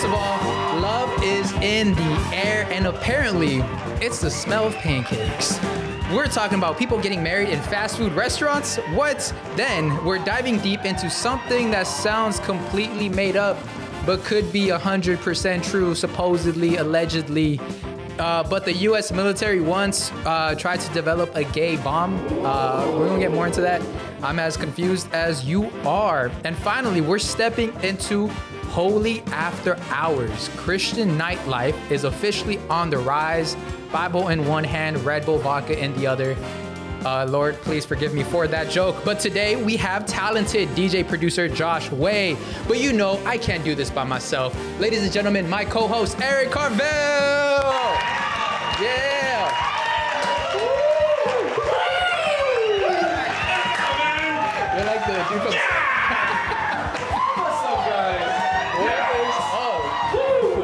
First of all, love is in the air, and apparently, it's the smell of pancakes. We're talking about people getting married in fast food restaurants. What? Then we're diving deep into something that sounds completely made up, but could be 100% true, supposedly, allegedly. But the U.S. military once tried to develop a gay bomb. We're gonna get more into that. I'm as confused as you are. And finally, we're stepping into Holy After Hours. Christian nightlife is officially on the rise. Bible in one hand, Red Bull vodka in the other. Lord, please forgive me for that joke. But today we have talented DJ producer Josh Way. But you know, I can't do this by myself. Ladies and gentlemen, my co-host Eric Caraveo. Yeah. You're like the dude from... What's up, guys?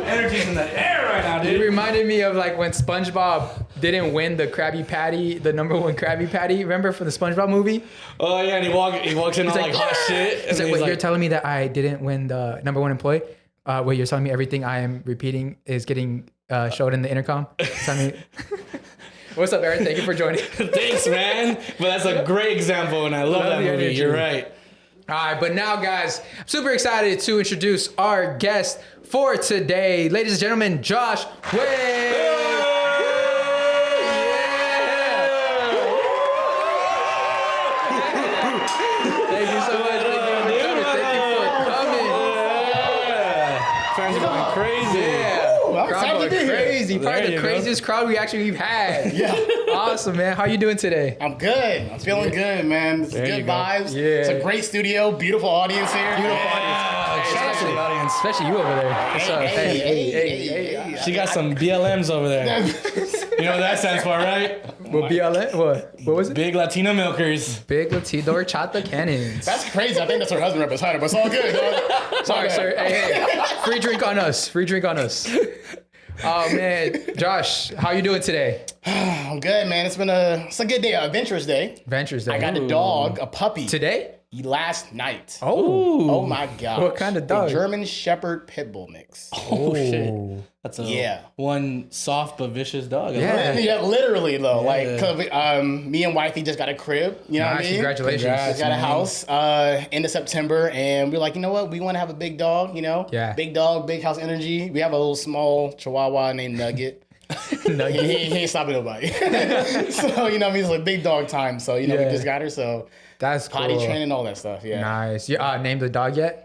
Energy's in the air right now, dude. It reminded me of like when SpongeBob didn't win the Krabby Patty, the #1 Krabby Patty. Remember from the SpongeBob movie? Oh yeah, and he walks in He's all like hot shit. He's like, wait, you're telling me that I didn't win the #1 employee? Wait, you're telling me everything I am repeating is getting showed in the intercom? Tell me. What's up, Eric? Thank you for joining. Thanks, man. But that's a great example, and I love that movie. Energy. You're right. All right, but now, guys, I'm super excited to introduce our guest for today. Ladies and gentlemen, Josh Way. Thank you so much. Thank you for coming. Fans are going crazy. I'm Crowd excited to going be here. crazy. Probably There the you craziest crowd reaction we've had. Yeah. Awesome, man. How you doing today? I'm good. I'm feeling good, man. It's There good you go. vibes. Yeah. It's a great studio. Beautiful audience here. Beautiful audience. Shout out to the audience. Especially you over there. What's up? Hey. She got some BLMs over there. You know what that stands for, right? What BLM? What was it? Big Latina milkers. Big Latino Horchata Cannons. That's crazy. I think that's her husband representing her, but it's all good, dog. Sorry, sir. Hey. Free drink on us. Free drink on us. Oh man, Josh, how you doing today? I'm good, man. It's a good day, adventurous day. Adventures Day. I got a dog, a puppy. Today? Last night. Oh. Oh my god. What kind of dog? A German Shepherd Pit Bull mix. Oh shit. That's one soft but vicious dog. Yeah. Yeah, literally though. Yeah. Like, 'cause, me and wifey just got a crib. You know what I mean? Congratulations. Just got a house end of September, and we're like, you know what? We want to have a big dog, you know? Yeah. Big dog, big house energy. We have a little small chihuahua named Nugget. Nugget. He ain't stopping nobody. So, you know, it's like big dog time. So, you know, we just got her. So, That's cool. potty training, all that stuff. Yeah. Nice. You named the dog yet?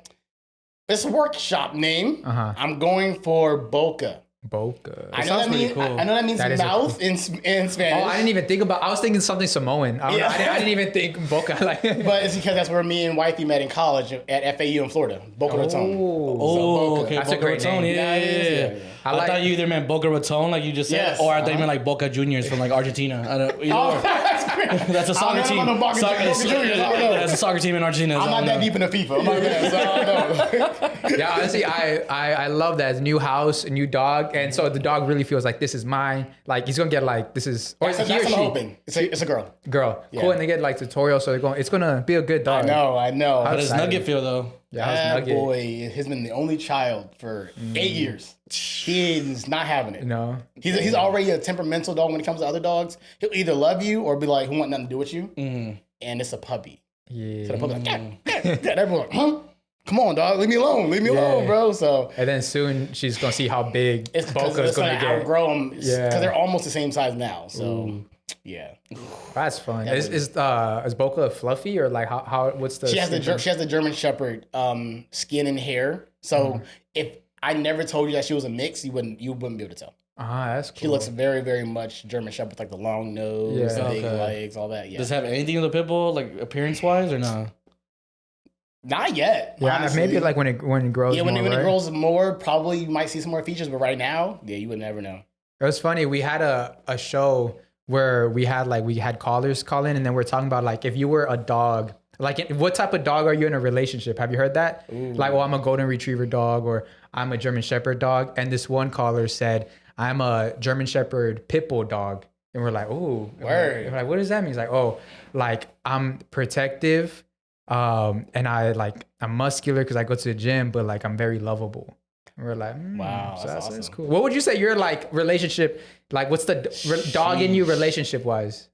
It's a workshop name. Uh-huh. I'm going for Boca. Boca. I know sounds that pretty means cool. I know that means That is a mouth in Spanish. Oh, I didn't even think about. I was thinking something Samoan. I didn't even think Boca. Like, But it's because that's where me and wifey met in college at FAU in Florida, Boca Raton. Oh, Boca. okay. That's a Boca great Raton. name. Yeah. I I like- thought you either meant Boca Raton, like you just said, Yes. or I thought you meant like Boca Juniors from like Argentina. I don't. Either Oh, or. that's great. That's a soccer I don't team. know about Boca Juniors. I don't know. That's a soccer team in Argentina. I'm not that deep into FIFA. I'm not good, so I don't know. yeah, honestly, I love that. It's a new house, a new dog, and so the dog really feels like this is mine. Like he's gonna get like this is or That's he or what I'm she hoping. It's a girl. girl. Yeah. Cool, and they get like tutorials, so it's gonna be a good dog. I know. How does Excited. Nugget feel though? Yeah, how's That Nugget? boy has been the only child for 8 years. He's not having it. No. He's already a temperamental dog when it comes to other dogs. He'll either love you or be like, who want nothing to do with you. And it's a puppy. Yeah. So the puppy's like, yeah. Everyone's like, huh? Come on, dog. Leave me alone. Leave me alone, bro. So And then soon she's gonna see how big it's Boca's gonna get. outgrow them because Yeah. they're almost the same size now. So yeah, That's fun. Is Boca fluffy or like how what's the? she has the German Shepherd skin and hair. So if I never told you that she was a mix, you wouldn't be able to tell. That's cool. She looks very, very much German Shepherd, like the long nose, Yeah. the big Okay. legs, all that. Yeah, Does it have anything with the pit bull, like appearance wise, or no? not yet. Yeah, honestly. maybe like when it grows. Yeah, when more, it right? grows more, probably you might see some more features. But right now, yeah, you would never know. It was funny. We had a show where we had callers call in, and then we're talking about like if you were a dog, like what type of dog are you in a relationship? Have you heard that? Like, well, I'm a golden retriever dog, or I'm a German Shepherd dog. And this one caller said, I'm a German Shepherd pit bull dog. And we're like, oh, Word. We're like, what does that mean? He's like, oh, like I'm protective, and I'm muscular because I go to the gym, but like I'm very lovable. We're like, wow, so that's awesome. That's cool. What would you say your like relationship, like what's the dog in you relationship wise?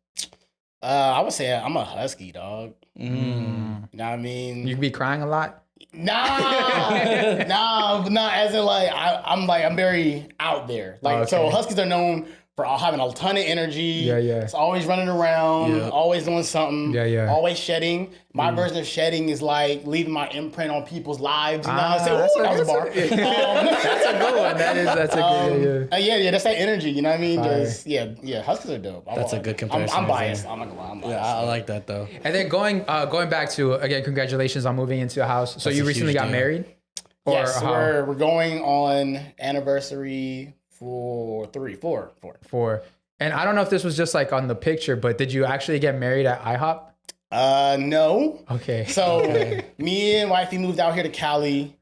I would say I'm a husky dog. You know what I mean? You be crying a lot? Nah, as in like I'm very out there. Like so huskies are known for having a ton of energy. Yeah. It's always running around, always doing something. Yeah. Always shedding. My version of shedding is like leaving my imprint on people's lives. You know what I'm saying? That's That was a bar. That's a good one. That's a good yeah, that's that energy. You know what I mean? Just huskies are dope. That's a good comparison. I'm biased. I'm not gonna lie. I'm biased. Yeah, I like that though. And then going back to again, congratulations on moving into a house. So you recently got married? Yes, we're going on anniversary for 4. And I don't know if this was just like on the picture, but did you actually get married at IHOP? No. Okay. So me and wifey moved out here to Cali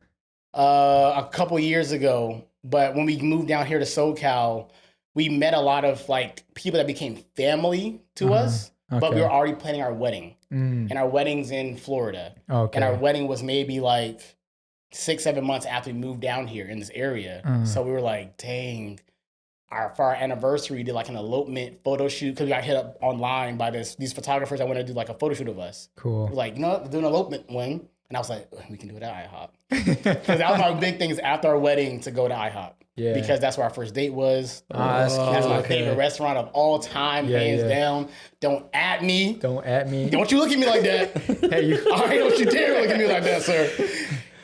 a couple years ago. But when we moved down here to SoCal, we met a lot of like people that became family to us. Okay. But we were already planning our wedding. And our wedding's in Florida. Okay. And our wedding was maybe like 6-7 months after we moved down here in this area. So we were like, dang, for our anniversary, we did like an elopement photo shoot because we got hit up online by these photographers that want to do like a photo shoot of us. Cool. We're like, you know what, we're doing an elopement one. And I was like, we can do it at IHOP. Because that was my big thing is after our wedding to go to IHOP. Yeah. Because that's where our first date was. That's my favorite restaurant of all time, hands down. Don't at me. Don't you look at me like that. Hey, you. All right, don't you dare look at me like that, sir.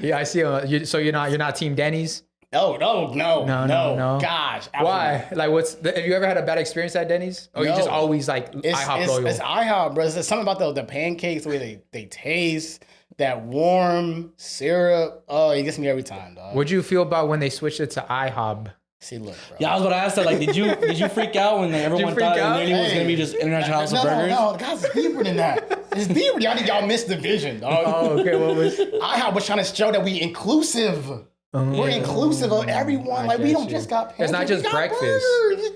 Yeah, I see. So you're not Team Denny's? Oh no. Gosh, absolutely. Why? Like, have you ever had a bad experience at Denny's? Or you just always like IHOP loyal? It's IHOP, bro. There's something about the pancakes, the way they taste, that warm syrup. Oh, it gets me every time, dog. What'd you feel about when they switched it to IHOP? See, look, bro. Yeah, I was about to ask that. Like, did you freak out when everyone thought it literally was gonna be just International House of Burgers? No, guys, it's deeper than that. It's deeper. Y'all missed the vision, dog. Oh, okay. What was? IHOP was trying to show that we inclusive. We're inclusive of everyone. Like, we don't just got pancakes. It's not just breakfast.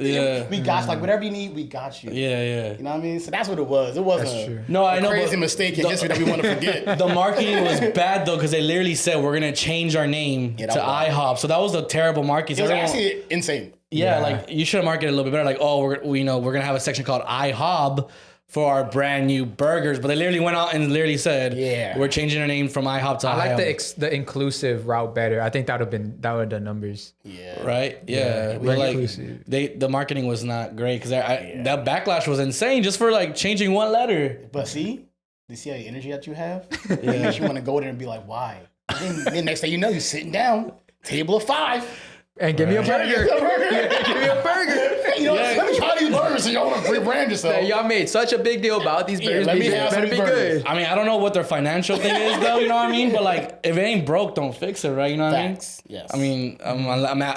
Yeah. We got like whatever you need, we got you. Yeah. You know what I mean? So that's what it was. It wasn't a crazy mistake in history that we want to forget. The marketing was bad though, because they literally said we're gonna change our name to IHOP. So that was a terrible marketing. It was actually insane. Yeah, like you should have marketed a little bit better. Like, we're gonna have a section called IHOP for our brand new burgers, but they literally went out and literally said, we're changing our name from IHOP to IHOP. I like the inclusive route better. I think that would have done numbers. Yeah. Right? Yeah. But like inclusive. The marketing was not great because that backlash was insane just for like changing one letter. But see how the energy that you have? It makes you want to go there and be like, why? Then next thing you know, you're sitting down, table of 5. And give me a burger. Give me a burger. You know, let me try these burgers so y'all want to rebrand yourself. Y'all made such a big deal about these burgers. Let me have some burgers. I mean, I don't know what their financial thing is though, you know what I mean? But like, if it ain't broke, don't fix it, right? You know what I mean? Yes. I mean,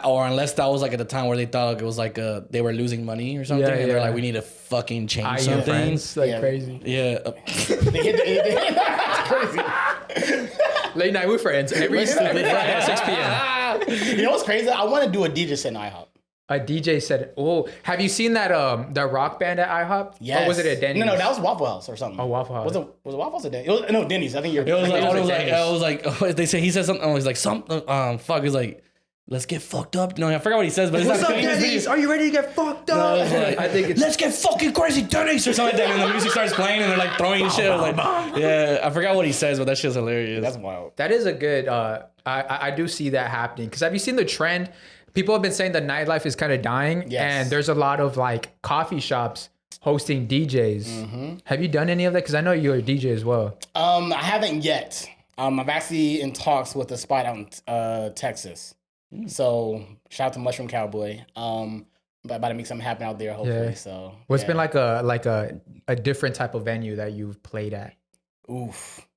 or unless that was like at the time where they thought it was like they were losing money or something. And they're like, we need to fucking change something. Friends, like crazy. Yeah. That's crazy. Late night with friends every Friday at 6 p.m. You know what's crazy? I want to do a DJ set in IHOP. A DJ said, have you seen that the rock band at IHOP? Yes. Or was it at Denny's? No, that was Waffle House or something. Oh, Waffle House. Was it Waffle House or Denny's? No, Denny's. I think you're. It was like they say he said something. He's like something. Fuck. He's like, let's get fucked up. No, I forgot what he says, but it's What's not up, Denny's? Are you ready to get fucked up? No, like, I think it's let's get fucking crazy, Denny's or something like that. And the music starts playing, and they're like throwing shit. Yeah, I forgot what he says, but that shit's hilarious. That's wild. That is a good. I do see that happening because have you seen the trend? People have been saying that nightlife is kind of dying, and there's a lot of like coffee shops hosting DJs. Mm-hmm. Have you done any of that? Because I know you're a DJ as well. I haven't yet. I'm actually in talks with a spot out in Texas. So shout out to Mushroom Cowboy. But about to make something happen out there, hopefully. Yeah. So what's been like a different type of venue that you've played at? Oof.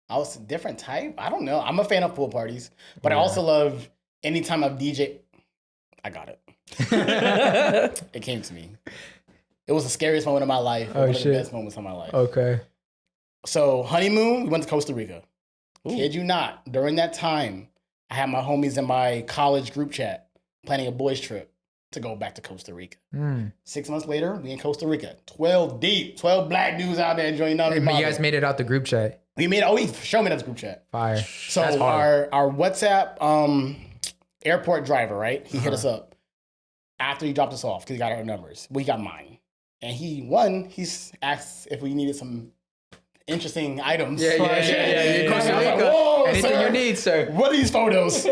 I was a different type. I don't know. I'm a fan of pool parties, but I also love anytime I've DJ. I got it. It came to me. It was the scariest moment of my life. One of the best moments of my life. Okay. So honeymoon, we went to Costa Rica. Ooh. Kid you not. During that time, I had my homies in my college group chat planning a boys trip to go back to Costa Rica. 6 months later, we in Costa Rica. 12 deep. 12 black dudes out there enjoying nothing. But you guys made it out the group chat. We made we showed me that group chat. Fire. So our WhatsApp airport driver, right? He hit us up after he dropped us off because he got our numbers. We got mine, and he's asked if we needed some interesting items. Yeah. Costa Rica. Like, whoa, anything sir, you need, sir. What are these photos?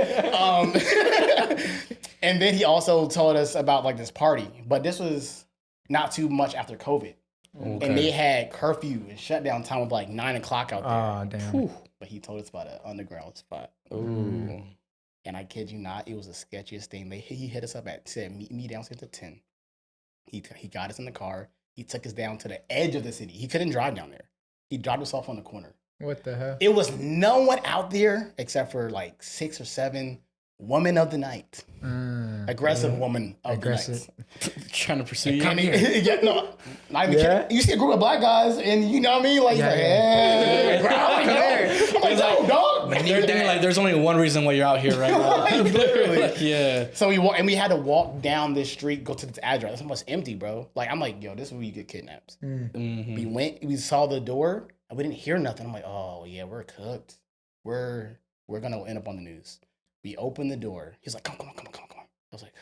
And then he also told us about like this party, but this was not too much after COVID. Okay. And they had curfew and shutdown time of like 9 o'clock out there. Oh, damn. Whew. But he told us about an underground spot. Ooh. And I kid you not, it was the sketchiest thing. He hit us up said, meet me downstairs at 10. He got us in the car. He took us down to the edge of the city. He couldn't drive down there. He dropped us off on the corner. What the hell? It was no one out there except for like 6 or 7 women of the night. Aggressive woman of the night. Trying to pursue you. Not even kidding. You see a group of black guys and you know what I mean? Like, hey, I'm like, yo, dog. And you're thinking like there's only one reason why you're out here right now. Literally. Yeah. So we had to walk down this street, go to this address. It's almost empty, bro. Like, I'm like, yo, this is where you get kidnapped. Mm-hmm. We saw the door and we didn't hear nothing. I'm like, oh yeah, we're cooked. We're gonna end up on the news. We opened the door. He's like, come on. I was like,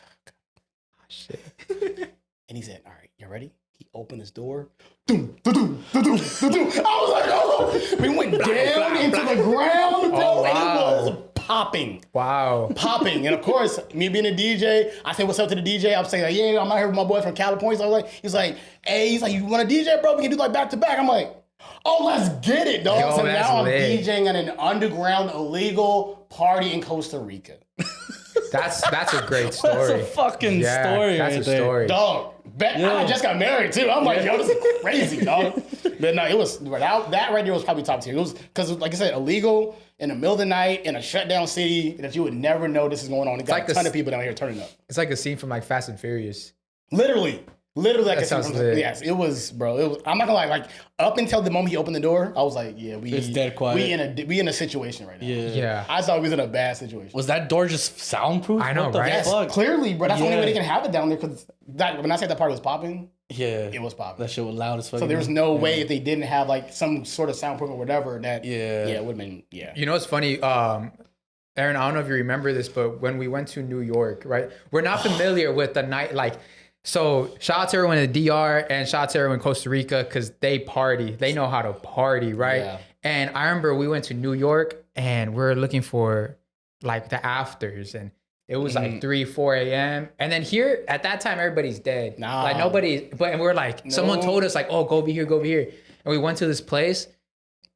oh, shit. And he said, all right, you ready? He opened his door. I was like, oh. We went down into the ground, bro, and it was popping. Wow. Popping. And of course, me being a DJ, I say what's up to the DJ. I'm saying, like, yeah, I'm out here with my boy from California. So he's like, hey, you want to DJ, bro? We can do like back to back. I'm like, oh, let's get it, dog. Yo, so now I'm lit. DJing at an underground illegal party in Costa Rica. That's a great story. That's a fucking story. That's right a there. story. Dog. I just got married too. I'm like, yo, this is crazy, dog. But no, it was that right there was probably top tier. It was because, like I said, illegal in the middle of the night in a shutdown city that you would never know this is going on. It got like a ton of people down here turning up. It's like a scene from like Fast and Furious. Literally, like that sounds lit. Yes, it was, bro. It was. I'm not gonna lie. Like up until the moment he opened the door, I was like, yeah, it's dead quiet. We in a situation right now. Yeah. I thought we was in a bad situation. Was that door just soundproof? I know, right? Yes, clearly, bro. That's the only way they can have it down there because when I said that part was popping, it was popping. That shit was loud as fuck. So there was no way if they didn't have like some sort of soundproof or whatever that it would have been You know what's funny? Aaron, I don't know if you remember this, but when we went to New York, right? We're not familiar with the night like. So shout out to everyone in the DR and shout out to everyone in Costa Rica because they party. They know how to party, right? Yeah. And I remember we went to New York and we're looking for like the afters and it was like 3, 4 a.m. And then here at that time, everybody's dead. Like nobody, and we're like, someone told us like, oh, go over here. And we went to this place.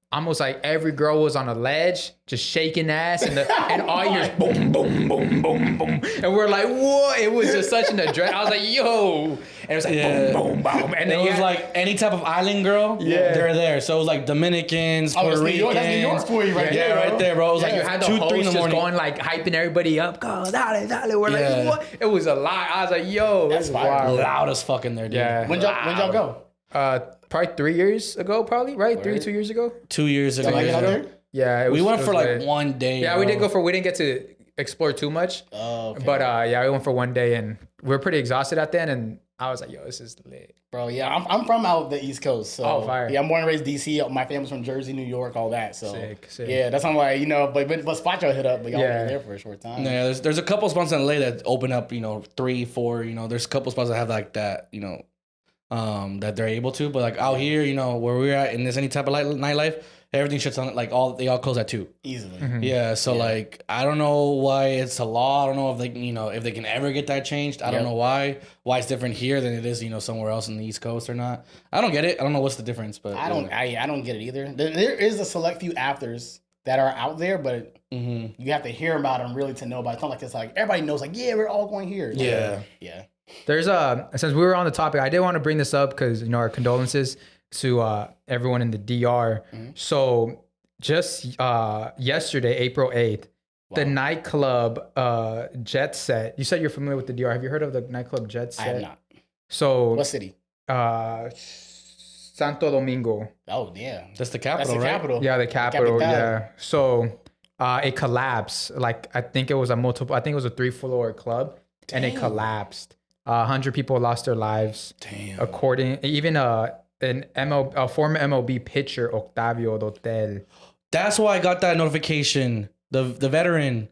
Almost like every girl was on a ledge, just shaking ass, and all you hear is boom, boom, boom, boom, boom. And we're like, whoa, it was just such an adrenaline. I was like, yo. And it was like boom, boom, boom. And then it was like any type of island girl, they're there. So it was like Dominicans, Puerto Ricans. That's New York for you right there. Right there, bro. It was like you had the 2, host 3 in the morning. just going like hyping everybody up. Go, dale. We're like, what? It was a lot. I was like, yo. That's wild. Loud as fucking there, dude. Yeah. When y'all go? Probably 3 years ago, right? 2 years ago? 2 years ago. Yeah. We went for like one day. Yeah, we didn't get to explore too much. Oh, okay. But we went for one day and we were pretty exhausted at then. And I was like, yo, this is lit. Bro, yeah, I'm from out the East Coast. So fire. Yeah, I'm born and raised DC. My family's from Jersey, New York, all that. So sick. Yeah, that's why I'm like, but spot y'all hit up, but y'all were there for a short time. Yeah, there's a couple spots in LA that open up, 3, 4, there's a couple spots that have like that, that they're able to, but like out here, where we're at in this any type of nightlife, everything shuts on. Like they all close at 2 easily. Mm-hmm. Yeah, so like I don't know why it's a law. I don't know if they, if they can ever get that changed. I don't know why it's different here than it is, somewhere else in the East Coast or not. I don't get it. I don't know what's the difference, but I don't get it either. There is a select few afters that are out there, but you have to hear about them really to know about it. It's not like it's like everybody knows. Like we're all going here. Yeah. There's since we were on the topic, I did want to bring this up because our condolences to everyone in the DR. So just yesterday, April 8th, the nightclub Jet Set. You said you're familiar with the DR. Have you heard of the nightclub Jet Set? I have not. So what city? Santo Domingo. Oh yeah, that's the capital. That's the right? capital. Yeah, the capital. Yeah. So it collapsed. Like I think it was a 3-floor club. Damn. And it collapsed. 100 people lost their lives. Damn. According, even a former MLB pitcher, Octavio Dotel. That's why I got that notification. The veteran,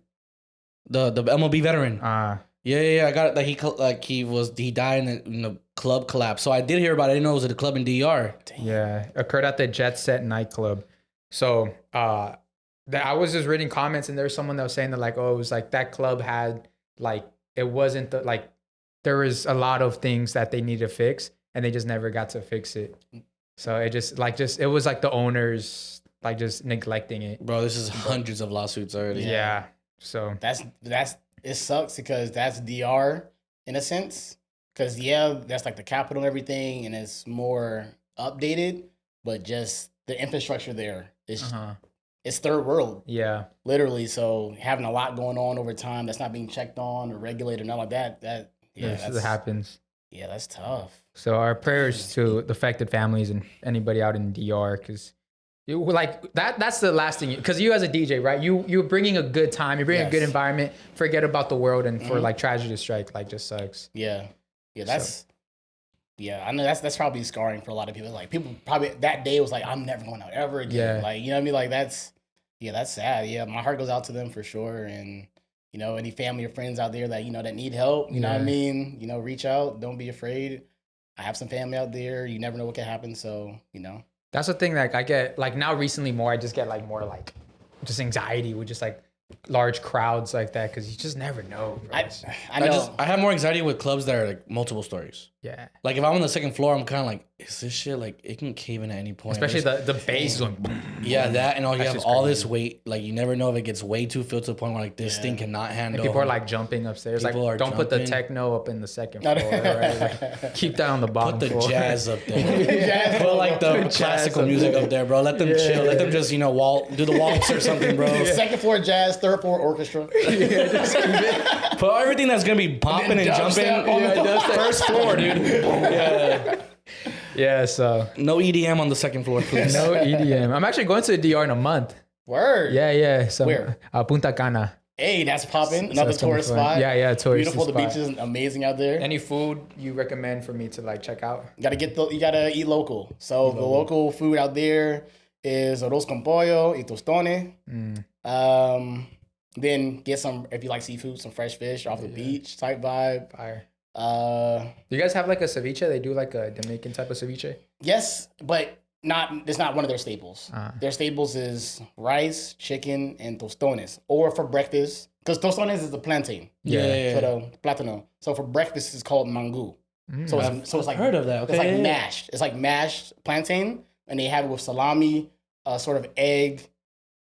the MLB veteran. Yeah. I got it. Like he died in the club collapse. So I did hear about it. I didn't know it was at a club in DR. Damn. Yeah, occurred at the Jet Set nightclub. So I was just reading comments, and there was someone that was saying that like, oh, it was like that club had like it wasn't like there was a lot of things that they needed to fix, and they just never got to fix it. So it just it was like the owners like just neglecting it. Bro, this is hundreds of lawsuits already. Yeah. So that's it sucks because that's DR in a sense. Because that's like the capital and everything, and it's more updated, but just the infrastructure there is it's third world. Yeah, literally. So having a lot going on over time that's not being checked on or regulated, not like that. That happens. Yeah, that's tough. So our prayers to the affected families and anybody out in DR, because like that's the last thing. Because you as a DJ, right? You're bringing a good time. You're bringing a good environment. Forget about the world, and for like tragedy to strike, like just sucks. Yeah. I know that's probably scarring for a lot of people. Like people probably that day was like, I'm never going out ever again. Yeah. Like, you know what I mean? Like that's sad. Yeah, my heart goes out to them for sure. And any family or friends out there that that need help, you know what I mean? Reach out. Don't be afraid. I have some family out there. You never know what can happen. So that's the thing. Like I get like now recently more. I just get like more like just anxiety with just like large crowds like that because you just never know. I know. I have more anxiety with clubs that are like multiple stories. Yeah. Like if I'm on the second floor, I'm kind of like, is this shit like it can cave in at any point? Especially the bass going. Yeah, that and you have all this weight. Like you never know if it gets way too filled to the point where like this thing cannot handle. And people are like jumping upstairs. Don't put the techno up in the second floor. Right? Like, keep that on the bottom. Put the floor. Jazz up there. Put like the classical music up there, bro. Let them chill. Let them just do the waltz or something, bro. Second floor jazz, third floor orchestra. Just keep it. Put everything that's gonna be popping and jumping on the first floor, dude. Yeah, so no EDM on the second floor, please. No EDM. I'm actually going to the DR in a month. Word. Yeah. So, where? Punta Cana. Hey, that's popping. Another tourist spot. Yeah, tourist Beautiful. spot. The beach is amazing out there. Any food you recommend for me to like check out? You gotta eat local. So the local food out there is arroz con pollo y tostones. Then get some, if you like seafood, some fresh fish off the beach type vibe. Fire. Do you guys have like a ceviche? They do like a Dominican type of ceviche? Yes, but it's not one of their staples. Their staples is rice, chicken, and tostones. Or for breakfast, because tostones is the plantain. Yeah. For the plátano. So for breakfast, it's called mango. So it's like heard of that. Okay. It's like mashed. It's like mashed plantain, and they have it with salami, sort of egg,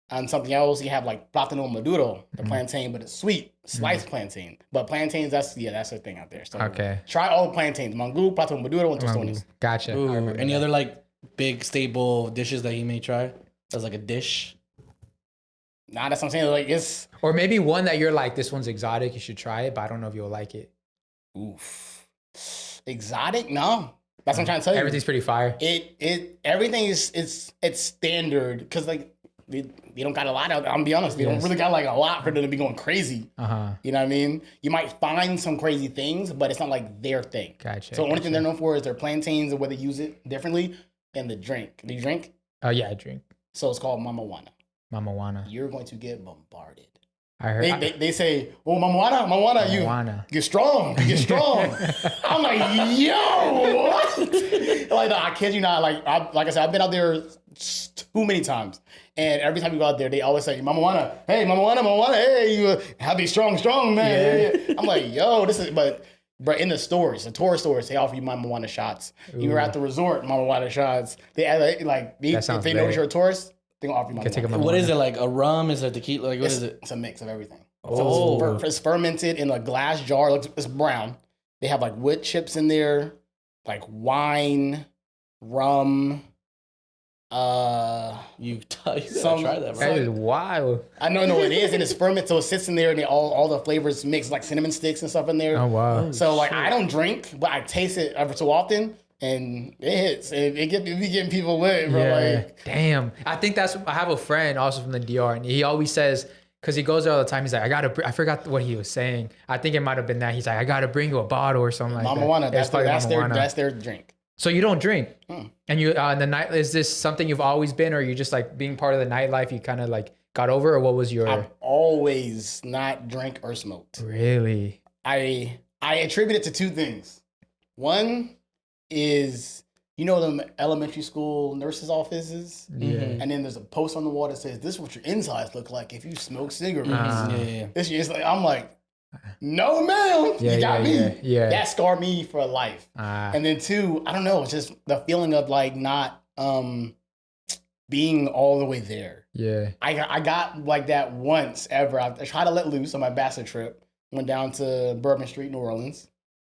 and something else. You have like plátano maduro, the plantain, but it's sweet, sliced plantain. But plantains, that's their thing out there. So try all the plantains: mango, plátano maduro, and tostones. Gotcha. Any other like big staple dishes that you may try as like a dish? Nah, that's what I'm saying. Like it's or maybe one that you're like, this one's exotic. You should try it, but I don't know if you'll like it. Oof, exotic? No, that's what I'm trying to tell you. Everything's pretty fire. Everything is it's standard because like. They don't got a lot out there. I'm gonna be honest. They don't really got like a lot for them to be going crazy. You know what I mean? You might find some crazy things, but it's not like their thing. Gotcha. So the only thing they're known for is their plantains and where they use it differently and the drink. Do you drink? Oh, yeah, I drink. So it's called Mama Wana. Mama Wana. You're going to get bombarded. I heard. They say, oh, Mama Wana, you get strong. You get strong. I'm like, yo, what? Like, I kid you not. Like I said, I've been out there too many times. And every time you go out there, they always say, Mama Wana, hey, you have to be strong, man. Yeah. I'm like, yo, this is, but in the stores, the tourist stores, they offer you Mama Wana shots. You were at the resort, Mama Wana shots. They if they notice you're a tourist, they gonna offer you Mama Wana. What is it, like a rum? Is it tequila? Like, what is it? It's a mix of everything. So it's fermented in a glass jar. It's brown. They have like wood chips in there, like wine, rum. You try that, bro. That is wild. I know what it is, and it's fermented, so it sits in there, and all the flavors mix, like cinnamon sticks and stuff in there. Oh wow! So like, I don't drink, but I taste it every so often, and it hits. It be getting people lit, bro. Yeah. Like, damn. I think I have a friend also from the DR, and he always says, because he goes there all the time, he's like, I forgot what he was saying. I think it might have been that. He's like, I gotta bring you a bottle or something like Mama that. Wana, that's their drink. So you don't drink, and you the night is this something you've always been, or you just like being part of the nightlife? You kind of like got over, or what was your? I've always not drank or smoked. Really? I attribute it to two things. One is them elementary school nurses' offices, and then there's a post on the wall that says, "This is what your insides look like if you smoke cigarettes." It's like I'm like, no, ma'am, you got me. Yeah. That scarred me for life. And then two, I don't know, it's just the feeling of like not being all the way there. Yeah. I got like that once ever. I tried to let loose on my bachelor trip. Went down to Bourbon Street, New Orleans.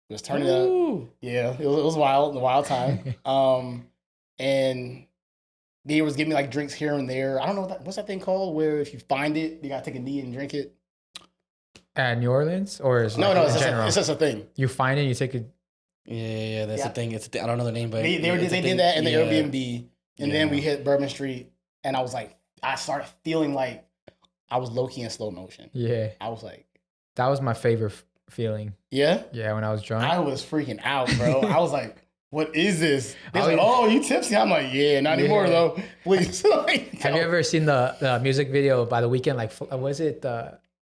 It was turning up. Yeah, it was wild, a wild time. And they was giving me like drinks here and there. I don't know what's that thing called where if you find it, you gotta take a knee and drink it. At New Orleans, or is no, it's just a thing. You find it, you take it. Yeah, that's the thing. It's I don't know the name, but they did that in the Airbnb, and then we hit Bourbon Street, and I was like, I started feeling like I was low-key in slow motion. Yeah, I was like, that was my favorite feeling. Yeah, when I was drunk, I was freaking out, bro. I was like, what is this? They're like, oh, you tipsy? I'm like, yeah, not anymore though. Please. Have you ever seen the music video by The Weeknd? Like, was it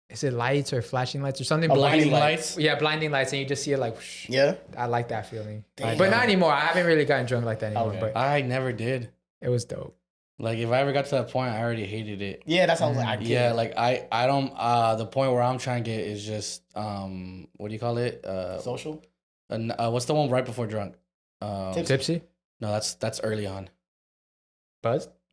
is it lights or flashing lights or something? Blinding lights. Yeah, blinding lights, and you just see it like. Whoosh. Yeah. I like that feeling, Damn. but not anymore. I haven't really gotten drunk like that anymore. Okay. But I never did. It was dope. Like if I ever got to that point, I already hated it. Yeah, that's how I was like, I get yeah, it. like I don't. The point where I'm trying to get is just what do you call it? Social. What's the one right before drunk? Tipsy. No, that's early on.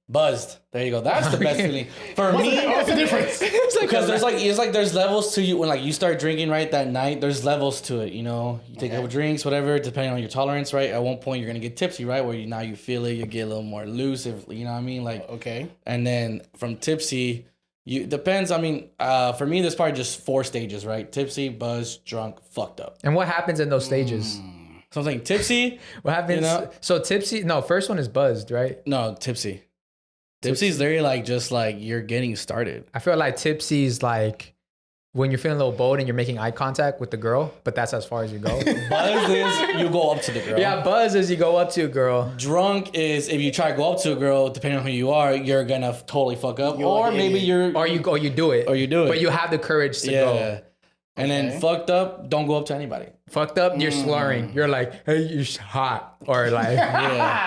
Buzzed. There you go. That's the best feeling for me. What's the difference? Because there's levels to you when like you start drinking right that night. There's levels to it. You take a couple drinks, whatever, depending on your tolerance. Right. At one point you're gonna get tipsy, right? Where now you feel it, you get a little more loose. If you know what I mean, like okay. And then from tipsy, depends. I mean, for me, there's probably just 4 stages, right? Tipsy, buzz, drunk, fucked up. And what happens in those stages? So I'm saying tipsy. What happens? So tipsy. No, first one is buzzed, right? No, tipsy. Tipsy's literally like just like you're getting started. I feel like tipsy is like when you're feeling a little bold and you're making eye contact with the girl, but that's as far as you go. Buzz is you go up to the girl. Yeah, buzz is you go up to a girl. Drunk is if you try to go up to a girl, depending on who you are, you're gonna totally fuck up, or maybe you do it, but you have the courage to go. And then fucked up, don't go up to anybody. Fucked up, you're slurring. You're like, hey, you're hot. Or like,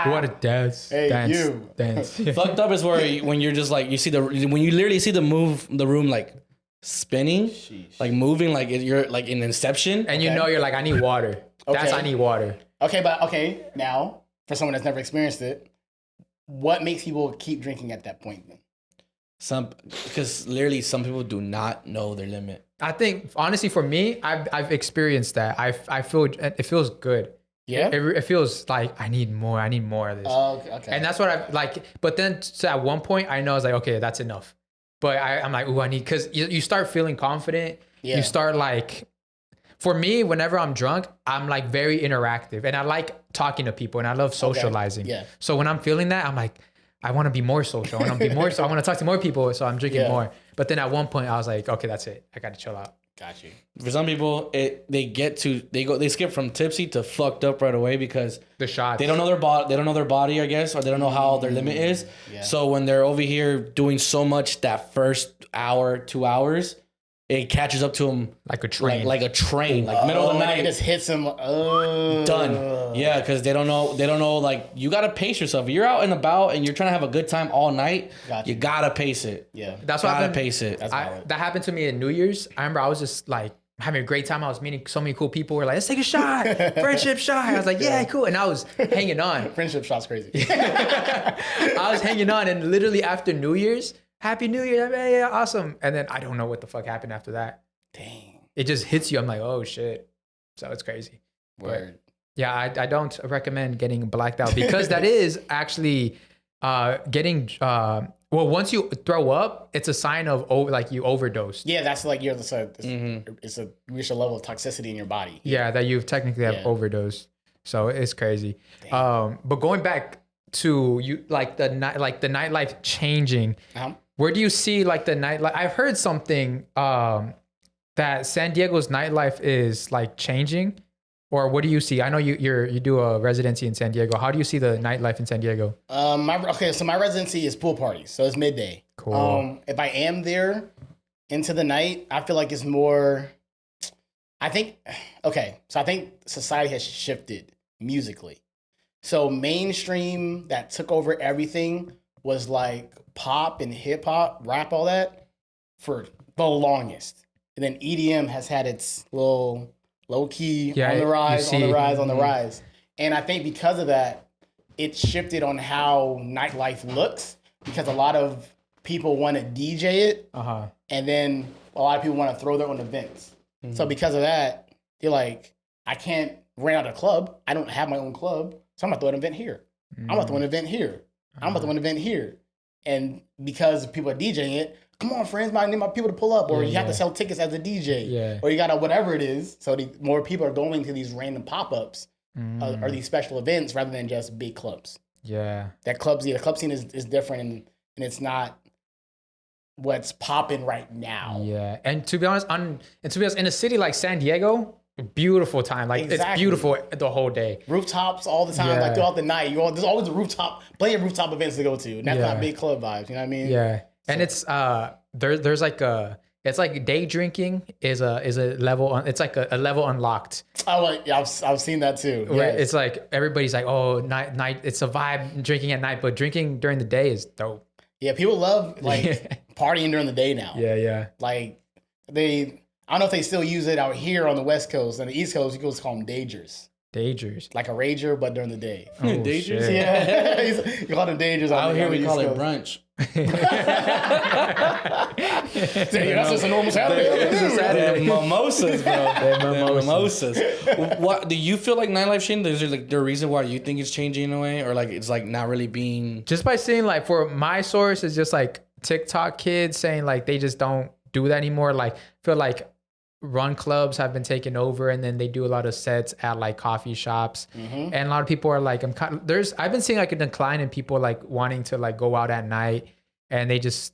what a dance. Hey, dance. Fucked up is where when you're just like, when you literally see the room like spinning, like moving, like you're like in Inception. And you're like, I need water. That's I need water. Okay, now, for someone that's never experienced it, what makes people keep drinking at that point then? Because literally some people do not know their limit. I think honestly for me, I've experienced that. I feel it feels good. Yeah. It feels like I need more of this. Okay. And that's what I like. But then so at one point I know I was like, okay, that's enough. But I'm like, ooh, I need, because you start feeling confident. Yeah. You start like, for me, whenever I'm drunk, I'm like very interactive and I like talking to people and I love socializing. Okay. Yeah. So when I'm feeling that, I'm like, I want to be more social. I want to be more. So I want to talk to more people. So I'm drinking more. But then at one point I was like, okay, that's it. I got to chill out. Got you. For some people, they skip from tipsy to fucked up right away because the shots. They don't know their body. They don't know their body, I guess, or they don't know how their limit is. Yeah. So when they're over here doing so much that first hour, 2 hours, it catches up to them like a train, like middle of the night. It just hits them. Done. Yeah, because they don't know. Like you gotta pace yourself. If you're out and about and you're trying to have a good time all night. You gotta pace it. Yeah, that's what happened. Pace it. That happened to me at New Year's. I remember I was just like having a great time. I was meeting so many cool people. We're like, let's take a shot, friendship shot. I was like, yeah, cool. And I was hanging on. Friendship shot's crazy. I was hanging on, and literally after New Year's. Happy New Year. Yeah, awesome. And then I don't know what the fuck happened after that. Dang. It just hits you. I'm like, oh shit. So it's crazy. Word. But yeah, I don't recommend getting blacked out because that is actually getting, once you throw up, it's a sign of you overdosed. Yeah, that's like it's a reach a level of toxicity in your body. Yeah, that you've technically have overdosed. So it's crazy. But going back to you, like the nightlife changing. Where do you see like the nightlife? I've heard something that San Diego's nightlife is like changing. Or what do you see? I know you do a residency in San Diego. How do you see the nightlife in San Diego? So my residency is pool parties, so it's midday. Cool. If I am there into the night, I feel like it's more. I think society has shifted musically. So mainstream that took over everything was like pop and hip hop, rap, all that for the longest. And then EDM has had its little low key on the rise. And I think because of that, it shifted on how nightlife looks because a lot of people want to DJ it. And then a lot of people want to throw their own events. So because of that, you're like, I can't rent out a club. I don't have my own club. So I'm going to throw an event here. I'm going to throw an event here. I'm going to throw an event here. And because people are DJing it, come on, friends, I need my people to pull up. Or you have to sell tickets as a DJ. Yeah. Or you got to whatever it is. So more people are going to these random pop-ups or these special events rather than just big clubs. Yeah. The club scene is different and it's not what's popping right now. Yeah. And to be honest, in a city like San Diego, beautiful time. Like it's beautiful the whole day. Rooftops all the time, like throughout the night. There's always plenty of rooftop events to go to. And that's not big club vibes. You know what I mean? Yeah. So. And it's there's like it's like day drinking is a level. It's like a level unlocked. Oh, yeah, I've seen that too. Where it's like everybody's like, oh, night. It's a vibe drinking at night, but drinking during the day is dope. Yeah, people love like partying during the day now. Yeah. Like I don't know if they still use it out here on the West Coast. On the East Coast, you can call them dagers. Dagers. Like a rager, but during the day. Oh, dagers? Shit. Yeah. You call them dagers. Out here we call it Coast. brunch. That's just a normal Saturday. Mimosas, bro. Mimosas. What do you feel like nightlife changed? Is there like the reason why you think it's changing in a way, or like it's like not really being? Just by seeing like for my source is just like TikTok kids saying like they just don't do that anymore. Like I feel like run clubs have been taken over, and then they do a lot of sets at like coffee shops, and a lot of people are like, I've been seeing like a decline in people like wanting to like go out at night, and they just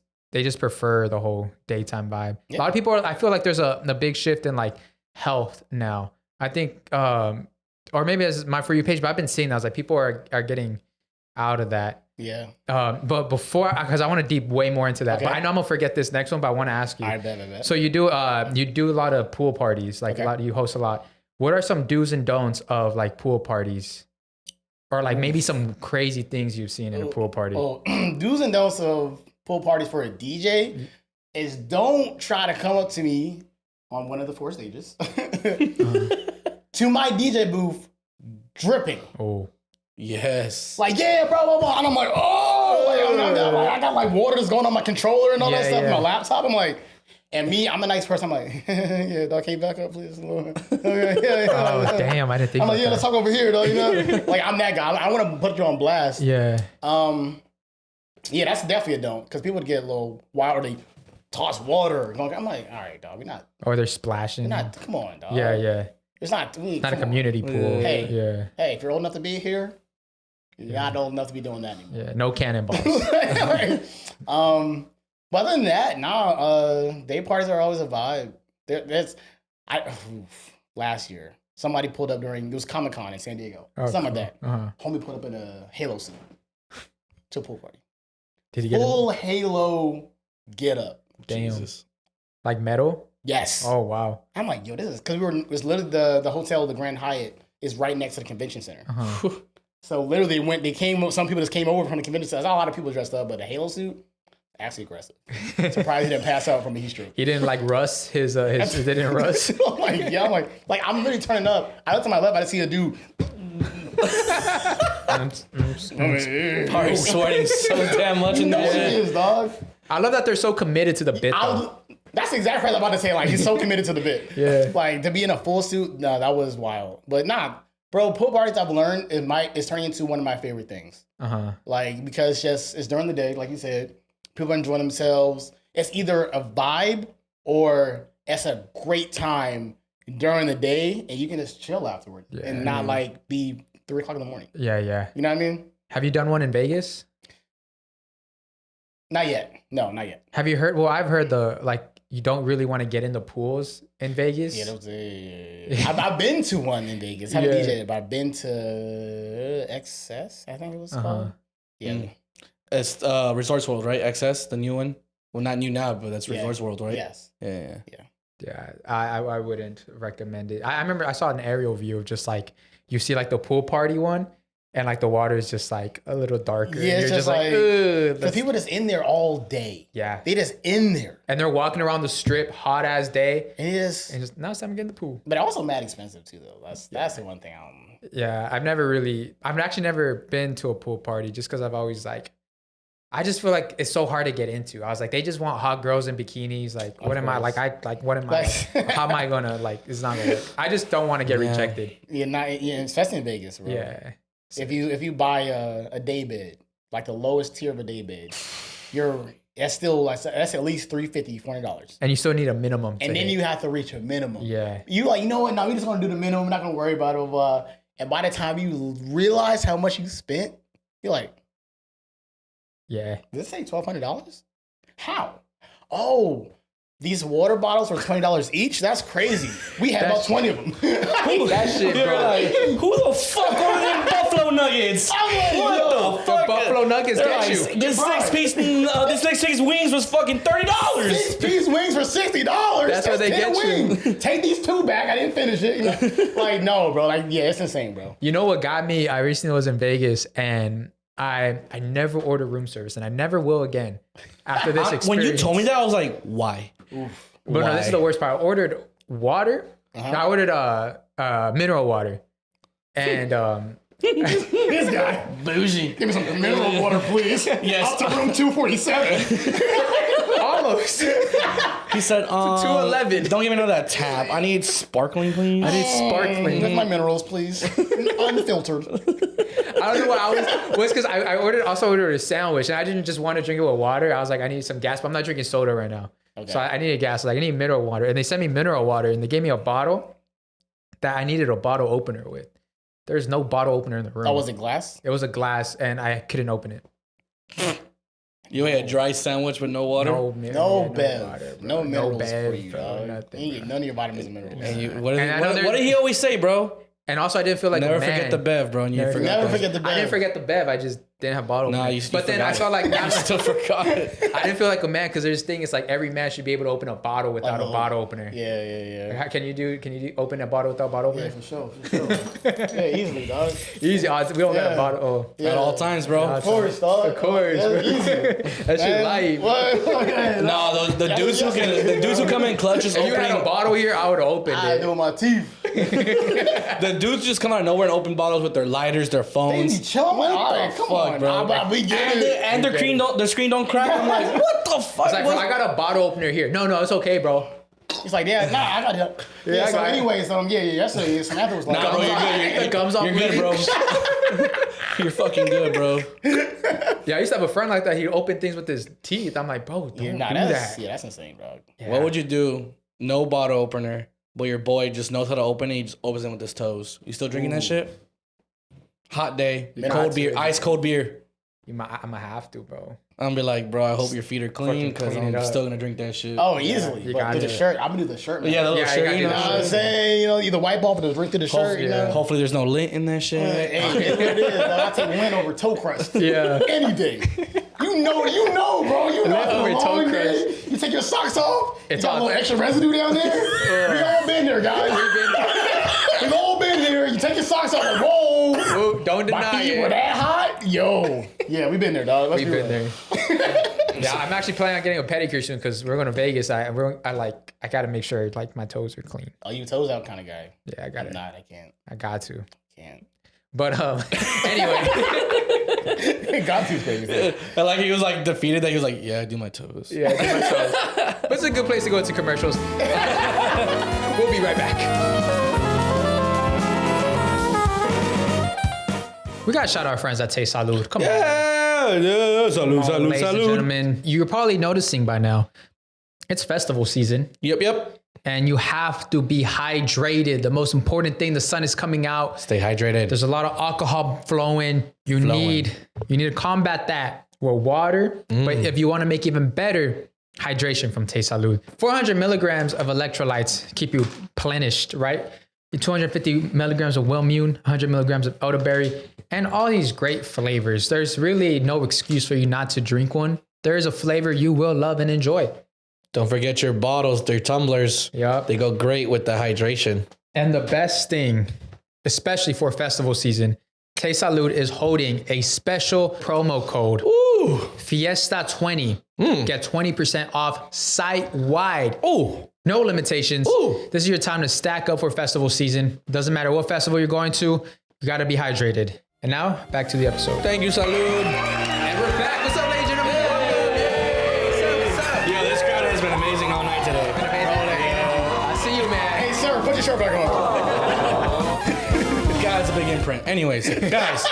prefer the whole daytime vibe. A lot of people I feel like there's a big shift in like health now. I think, or maybe it's my For You page, but I've been seeing that. I was like, people are getting out of that. Yeah. But before, because I want to deep way more into that, but I know I'm gonna forget this next one, but I want to ask you. I bet. So you do a lot of pool parties, like you host a lot. What are some do's and don'ts of like pool parties, or like maybe some crazy things you've seen in a pool party? Do's and don'ts of pool parties for a DJ is don't try to come up to me on one of the 4 stages to my DJ booth dripping. Oh. Yes. Like, yeah, bro, blah, blah. And I'm like, I got like water that's going on my controller and all that stuff, my laptop. I'm like, and me, I'm a nice person. I'm like, yeah, dog, can you back up, please? Okay, Oh, damn, I didn't think I'm like, about let's talk over here, though, you know? Like, I'm that guy. I want to put you on blast. Yeah. Yeah, that's definitely a don't, because people would get a little wild, or they toss water. I'm like, all right, dog, we're not. Or they're splashing. Come on, dog. Yeah. It's not a community pool. Hey, if you're old enough to be here, you're not old enough to be doing that anymore. Yeah, no cannonballs. But other than that, day parties are always a vibe. Last year, somebody pulled up it was Comic-Con in San Diego. Something like that. Homie pulled up in a Halo suit to a pool party. Did he get full Halo get up? Damn. Jesus. Like metal? Yes. Oh, wow. I'm like, yo, this is, because it's literally the hotel, the Grand Hyatt, is right next to the convention center. So literally some people just came over from the convention center. A lot of people dressed up, but a Halo suit, actually aggressive. Surprised he didn't pass out from a heat stroke. He didn't like rust they didn't rust. I'm literally turning up. I looked to my left, I just see a dude. Probably sweating so damn much in there. Dog. I love that they're so committed to the bit, though. That's exactly what I was about to say. Like, he's so committed to the bit. Yeah. Like, to be in a full suit, no, that was wild. But nah, bro, pool parties I've learned it's turning into one of my favorite things. Like, because it's during the day, like you said, people are enjoying themselves. It's either a vibe or it's a great time during the day, and you can just chill afterward and not like be 3 o'clock in the morning. Yeah. You know what I mean? Have you done one in Vegas? Not yet. No, not yet. Have you heard? Well, I've heard you don't really want to get in the pools in Vegas. Yeah, I've been to one in Vegas. I haven't DJed, but I've been to XS, I think it was called. Yeah. It's Resorts World, right? XS, the new one. Well, not new now, but that's Resorts World, right? Yes. Yeah. I wouldn't recommend it. I remember I saw an aerial view of just like you see like the pool party one, and like the water is just like a little darker. Yeah, it's just like the people just in there all day. Yeah, they just in there, and they're walking around the strip, hot ass day. And just now it's time to get in the pool. But also mad expensive too, though. That's the one thing. Yeah, I've actually never been to a pool party just because I've always like. I just feel like it's so hard to get into. I was like, they just want hot girls in bikinis. Like, what am I? Like, what am I? How am I gonna like? It's not gonna work. I just don't want to get rejected. Especially in Vegas, bro. Yeah. If you buy a day bed, like the lowest tier of a day bed, that's at least $350, $400. And you still need a minimum. And then you have to reach a minimum. Yeah. You like, you know what? Now we just gonna do the minimum. We're not gonna worry about it. And by the time you realize how much you spent, you're like, yeah. Did it say $1,200? How? Oh, these water bottles were $20 each? That's crazy. We had about 20 of them. That shit, bro. Like, who the fuck ordered them Buffalo Nuggets? I'm like, What the fuck? The Buffalo Nuggets get you. This six piece wings was fucking $30. 6-piece wings for $60. That's what they get you. Take these 2 back. I didn't finish it. Like, no, bro. Like, yeah, it's insane, bro. You know what got me? I recently was in Vegas and I never order room service and I never will again after this experience. When you told me that, I was like, why? Oof. But no, this is the worst part. I ordered water. I ordered mineral water. And this guy. Bougie. Give me some mineral water, please. Yes. Up to room 247. Almost. He said, 211. Don't even know that tap. I need sparkling, please. I need sparkling. With my minerals, please. Unfiltered. I don't know what I was because I also ordered a sandwich and I didn't just want to drink it with water. I was like, I need some gas, but I'm not drinking soda right now. Okay. So I needed gas. Like I need mineral water. And they sent me mineral water and they gave me a bottle that I needed a bottle opener with. There's no bottle opener in the room. Oh, was it glass? It was a glass and I couldn't open it. You ate a dry sandwich with no water? No bev. Water, no minerals bev, for you, dog. Nothing, You none of your vitamins and minerals. What did he always say, bro? And also, I didn't feel like never forget the bev, bro. And you never forget the bev. I didn't forget the bev. I just didn't have bottle. Nah, but then I felt like you still forgot. I didn't feel like a man because there's this thing. It's like every man should be able to open a bottle without a bottle opener. Yeah. Can you open a bottle without a bottle opener? Yeah, for sure. Yeah, easily, dog. Easy. We don't got a bottle. At all times, bro. Of course, dog. Of course. That shit light. No, the dudes who come in clutch is If opening. you had a bottle here, I would have opened I it. do my teeth. The dudes just come out of nowhere and open bottles with their lighters, their They phones. be chilling. Come fuck, on, bro. We get it. And the screen don't crack. I'm like, what the fuck? It's like, bro, I got a bottle opener here. No, it's okay, bro. He's like, I got it. Yeah, so anyways, yesterday Samantha was like, Nah, bro, you're good. The gums off. You're good, bro. You're fucking good, bro. Yeah, I used to have a friend like that. He'd open things with his teeth. I'm like, bro, don't do that. Yeah, that's insane, bro. Yeah. What would you do? No bottle opener, but your boy just knows how to open it. He just opens it with his toes. You still drinking that shit? Hot day, cold beer, ice cold beer. I'm gonna have to, bro. I'm gonna be like, bro, I hope your feet are clean because clean I'm it still gonna drink that shit. Oh, easily. But through the shirt, I'm gonna do the shirt. Man. Yeah, the little shirt. you You know You know what I'm saying? Either wipe off or just drink through the shirt. You know? Hopefully there's no lint in that shit. Hey, it is. I take lint over toe crust. Yeah. Any day. You know, bro. You know. Lint over toe long crust. day, you take your socks off. It's you got a all- little extra residue down there. We all been there, guys. We've all been there. You take your socks off and roll. Ooh, don't My deny feet were it. that hot? Yo. Yeah, we been there, dog. Let's We've be been real. there. Yeah, I'm actually planning on getting a pedicure soon because we're going to Vegas. I gotta make sure like my toes are clean. Oh, you toes out kind of guy. Yeah, I got it. Not, I can't. I got to. Can't. But anyway, Got to crazy. And like he was like defeated that he was like, yeah, I do my toes. yeah, I do my toes. But it's a good place to go into commercials. We'll be right back. We gotta shout out our friends at Taste Salud. Come on. Yeah, salud, Ladies and gentlemen, you're probably noticing by now, it's festival season. Yep. And you have to be hydrated. The most important thing, the sun is coming out. Stay hydrated. There's a lot of alcohol flowing. You need to combat that with water. But if you want to make it even better, Hydration from Te Salud. 400 milligrams of electrolytes keep you plenished, right? 250 milligrams of Wellmune, 100 milligrams of elderberry, and all these great flavors. There's really no excuse for you not to drink one. There is a flavor you will love and enjoy. Don't forget your bottles, their tumblers. Yep. They go great with the hydration. And the best thing, especially for festival season, Te Salud is holding a special promo code. Ooh. Fiesta20. Get 20% off site-wide. Ooh. No limitations. Ooh. This is your time to stack up for festival season. Doesn't matter what festival you're going to, you got to be hydrated. And now, back to the episode. Thank you, Salud. And we're back. What's up, ladies and gentlemen? What's up? Yo, this crowd has been amazing all night today. I see you, man. Hey, sir, put your shirt back on. Guys, a big imprint. Anyways, guys.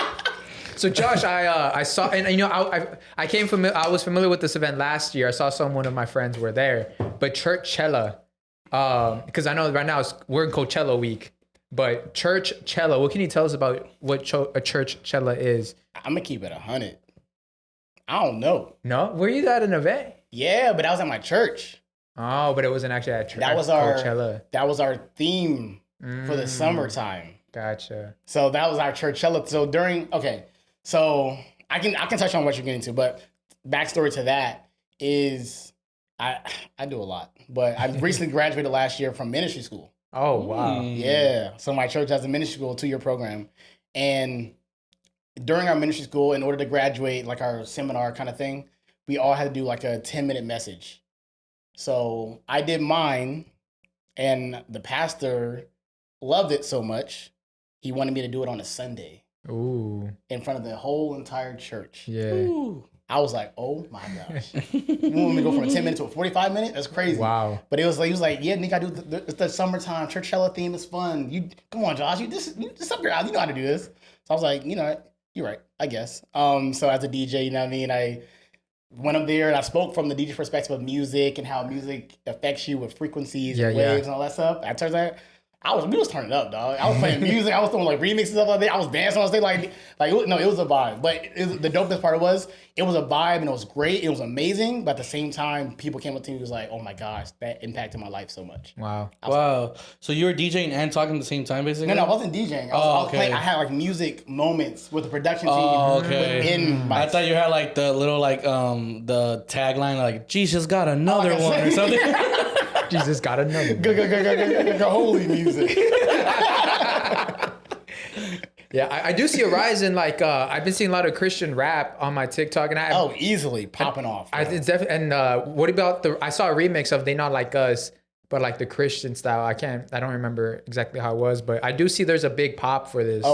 So Josh, I saw, and you know, I was familiar with this event last year. I saw one of my friends were there, but Churchella, because I know right now we're in Coachella week, but Churchella, what can you tell us about what a Churchella is? I'm gonna keep it 100. I don't know. Were you at an event? Yeah, but that was at my church. Oh, but it wasn't actually at church. That was Coachella. That was our theme for the summertime. Gotcha. So that was our Churchella. So so I can touch on what you're getting to, but backstory to that is I do a lot, but I recently graduated last year from ministry school. Oh, wow. Yeah. So my church has a ministry school, 2-year program. And during our ministry school, in order to graduate, like our seminar kind of thing, we all had to do like a 10-minute message. So I did mine, and the pastor loved it so much, he wanted me to do it on a Sunday. Ooh. In front of the whole entire church. Yeah. Ooh. I was like, oh my gosh. You want me to go from a 10 minutes to a 45 minute? That's crazy. Wow. But he was like, yeah, Nick, I do the summertime Churchella theme is fun. Come on, Josh, you just up your alley. You know how to do this. So I was like, you know, you're right, I guess. So as a DJ, you know what I mean, I went up there and I spoke from the DJ perspective of music and how music affects you with frequencies and waves and all that stuff. I turns out we was turning up, dog. I was playing music. I was doing like remixes and stuff like that. I was dancing on stage it was a vibe. But the dopest part was it was a vibe and it was great. It was amazing. But at the same time, people came up to me and was like, oh my gosh, that impacted my life so much. Wow. Wow. So you were DJing and talking at the same time, basically? No, I wasn't DJing. I was playing. I had like music moments with the production team within my... I thought you had like the little the tagline like Jesus got another one or something. Jesus got another one. Holy music. Yeah, I do see a rise in I've been seeing a lot of Christian rap on my TikTok, and easily popping off. It's definitely. And what about I saw a remix of They Not Like Us, but like the Christian style. I don't remember exactly how it was, but I do see there's a big pop for this.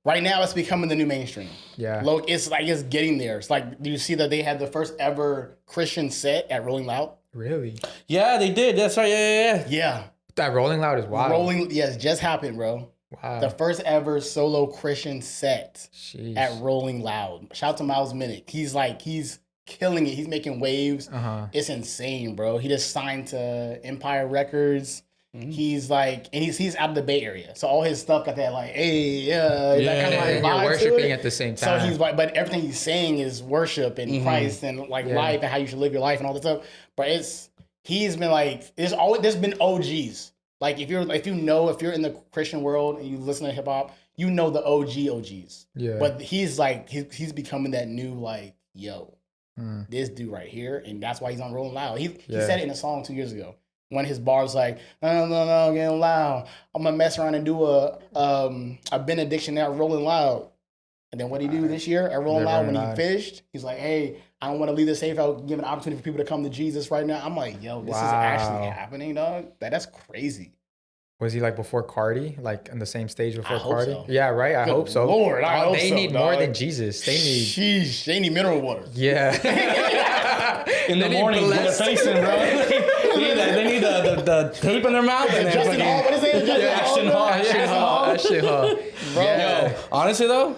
Right now it's becoming the new mainstream. Yeah, it's getting there. It's like, do you see that they had the first ever Christian set at Rolling Loud? Really? Yeah, they did. That's right. Yeah. That Rolling Loud is wild. Yes, just happened, bro. Wow. The first ever solo Christian set at Rolling Loud. Shout out to Miles Minnick. He's killing it. He's making waves. It's insane, bro. He just signed to Empire Records. Mm-hmm. He's out of the Bay Area, so all his stuff got that that kind of you're worshiping at the same time. So but everything he's saying is worship and Christ and life and how you should live your life and all this stuff. But he's been there's been OGs. Like if you're in the Christian world and you listen to hip hop, you know the OGs. Yeah. But he's he's becoming that new this dude right here, and that's why he's on Rolling Loud. He said it in a song 2 years ago. One of his bars no, getting loud. I'm gonna mess around and do a benediction at Rolling Loud. And then what did he do this year at Rolling Loud when he finished? He's like, hey, I don't want to leave this safe. I'll give an opportunity for people to come to Jesus right now. I'm like, yo, this is actually happening, dog. That's crazy. Was he before Carti, in the same stage before Carti? So. Yeah, right. I hope so. Lord, they need more than Jesus. They need. Sheesh, they need mineral water. Yeah. In the morning, get a face in, bro. They need the tape in their mouth and then Justin Hall. What is it? Ashton Hall. Bro. Yo, honestly though,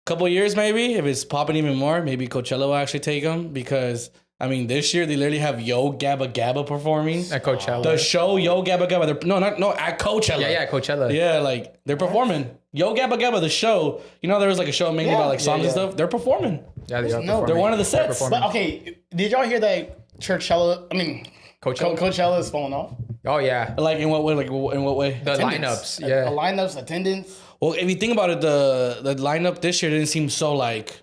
couple years maybe, if it's popping even more, maybe Coachella will actually take them because. I mean, this year they literally have Yo Gabba Gabba performing at Coachella. The show Yo Gabba Gabba. At Coachella. Yeah, Coachella. Yeah, they're performing Yo Gabba Gabba. The show. There was a show mainly about songs and stuff. They're performing. Yeah, they are. They're one of the sets. But okay, did y'all hear that Churchella. I mean, Coachella is falling off. Oh yeah. Like in what way? Like in what way? The Attendance. lineups. Yeah. The lineups, attendance. Well, if you think about it, the lineup this year didn't seem so like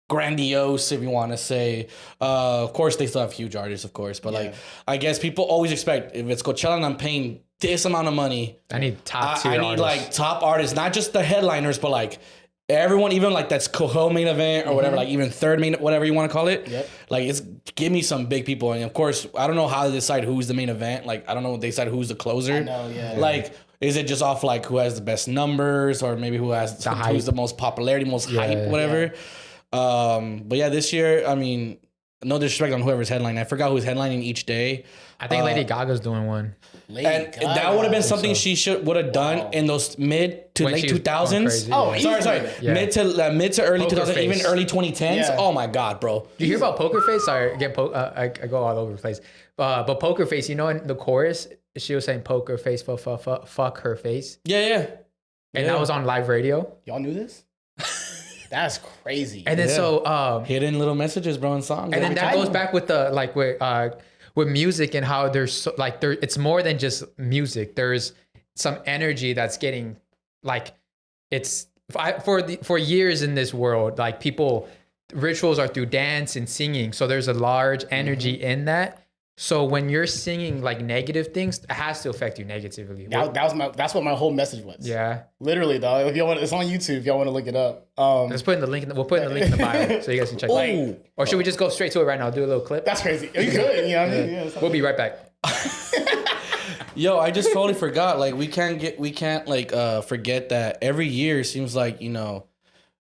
grandiose, if you want to say. Of course, they still have huge artists, of course, but like I guess people always expect if it's Coachella and I'm paying this amount of money, I need top tier. I need like top artists, not just the headliners, but like everyone, even like that's co-main event or whatever, like even third main, whatever you want to call it. Yep. Like it's give me some big people, and of course I don't know how they decide who's the main event. Like I don't know if they decide who's the closer. I know, yeah. Like is it just off like who has the best numbers, or maybe who's the most popularity, most hype, whatever. Yeah. But yeah, this year, I mean, no disrespect on whoever's headlining. I forgot who's headlining each day. I think Lady Gaga's doing one. That would have been something she would have done in those mid to late 2000s. Oh, sorry. Yeah. Mid to early 2000s, Face. even early 2010s. Yeah. Oh my God, bro. Do you hear about Poker Face? Sorry, I go all over the place. But Poker Face, you know, in the chorus, she was saying Poker Face, fuck her face. Yeah. And that was on live radio. Y'all knew this? That's crazy. And then so hidden little messages, bro, in songs. and then that goes back with the like with music and how there's so, like there it's more than just music. There's some energy that's getting like it's for years in this world, like people rituals are through dance and singing. So there's a large energy in that. So when you're singing like negative things, it has to affect you negatively. That's what my whole message was. Yeah. Literally, though. If you want, it's on YouTube. If y'all want to look it up. Let's put in the link. We'll put in the link in the bio so you guys can check it out. Or should we just go straight to it right now? Do a little clip. That's crazy. You could. You know what I mean? Yeah, we'll be right back. Yo, I just totally forgot. Like we can't forget that every year seems like, you know,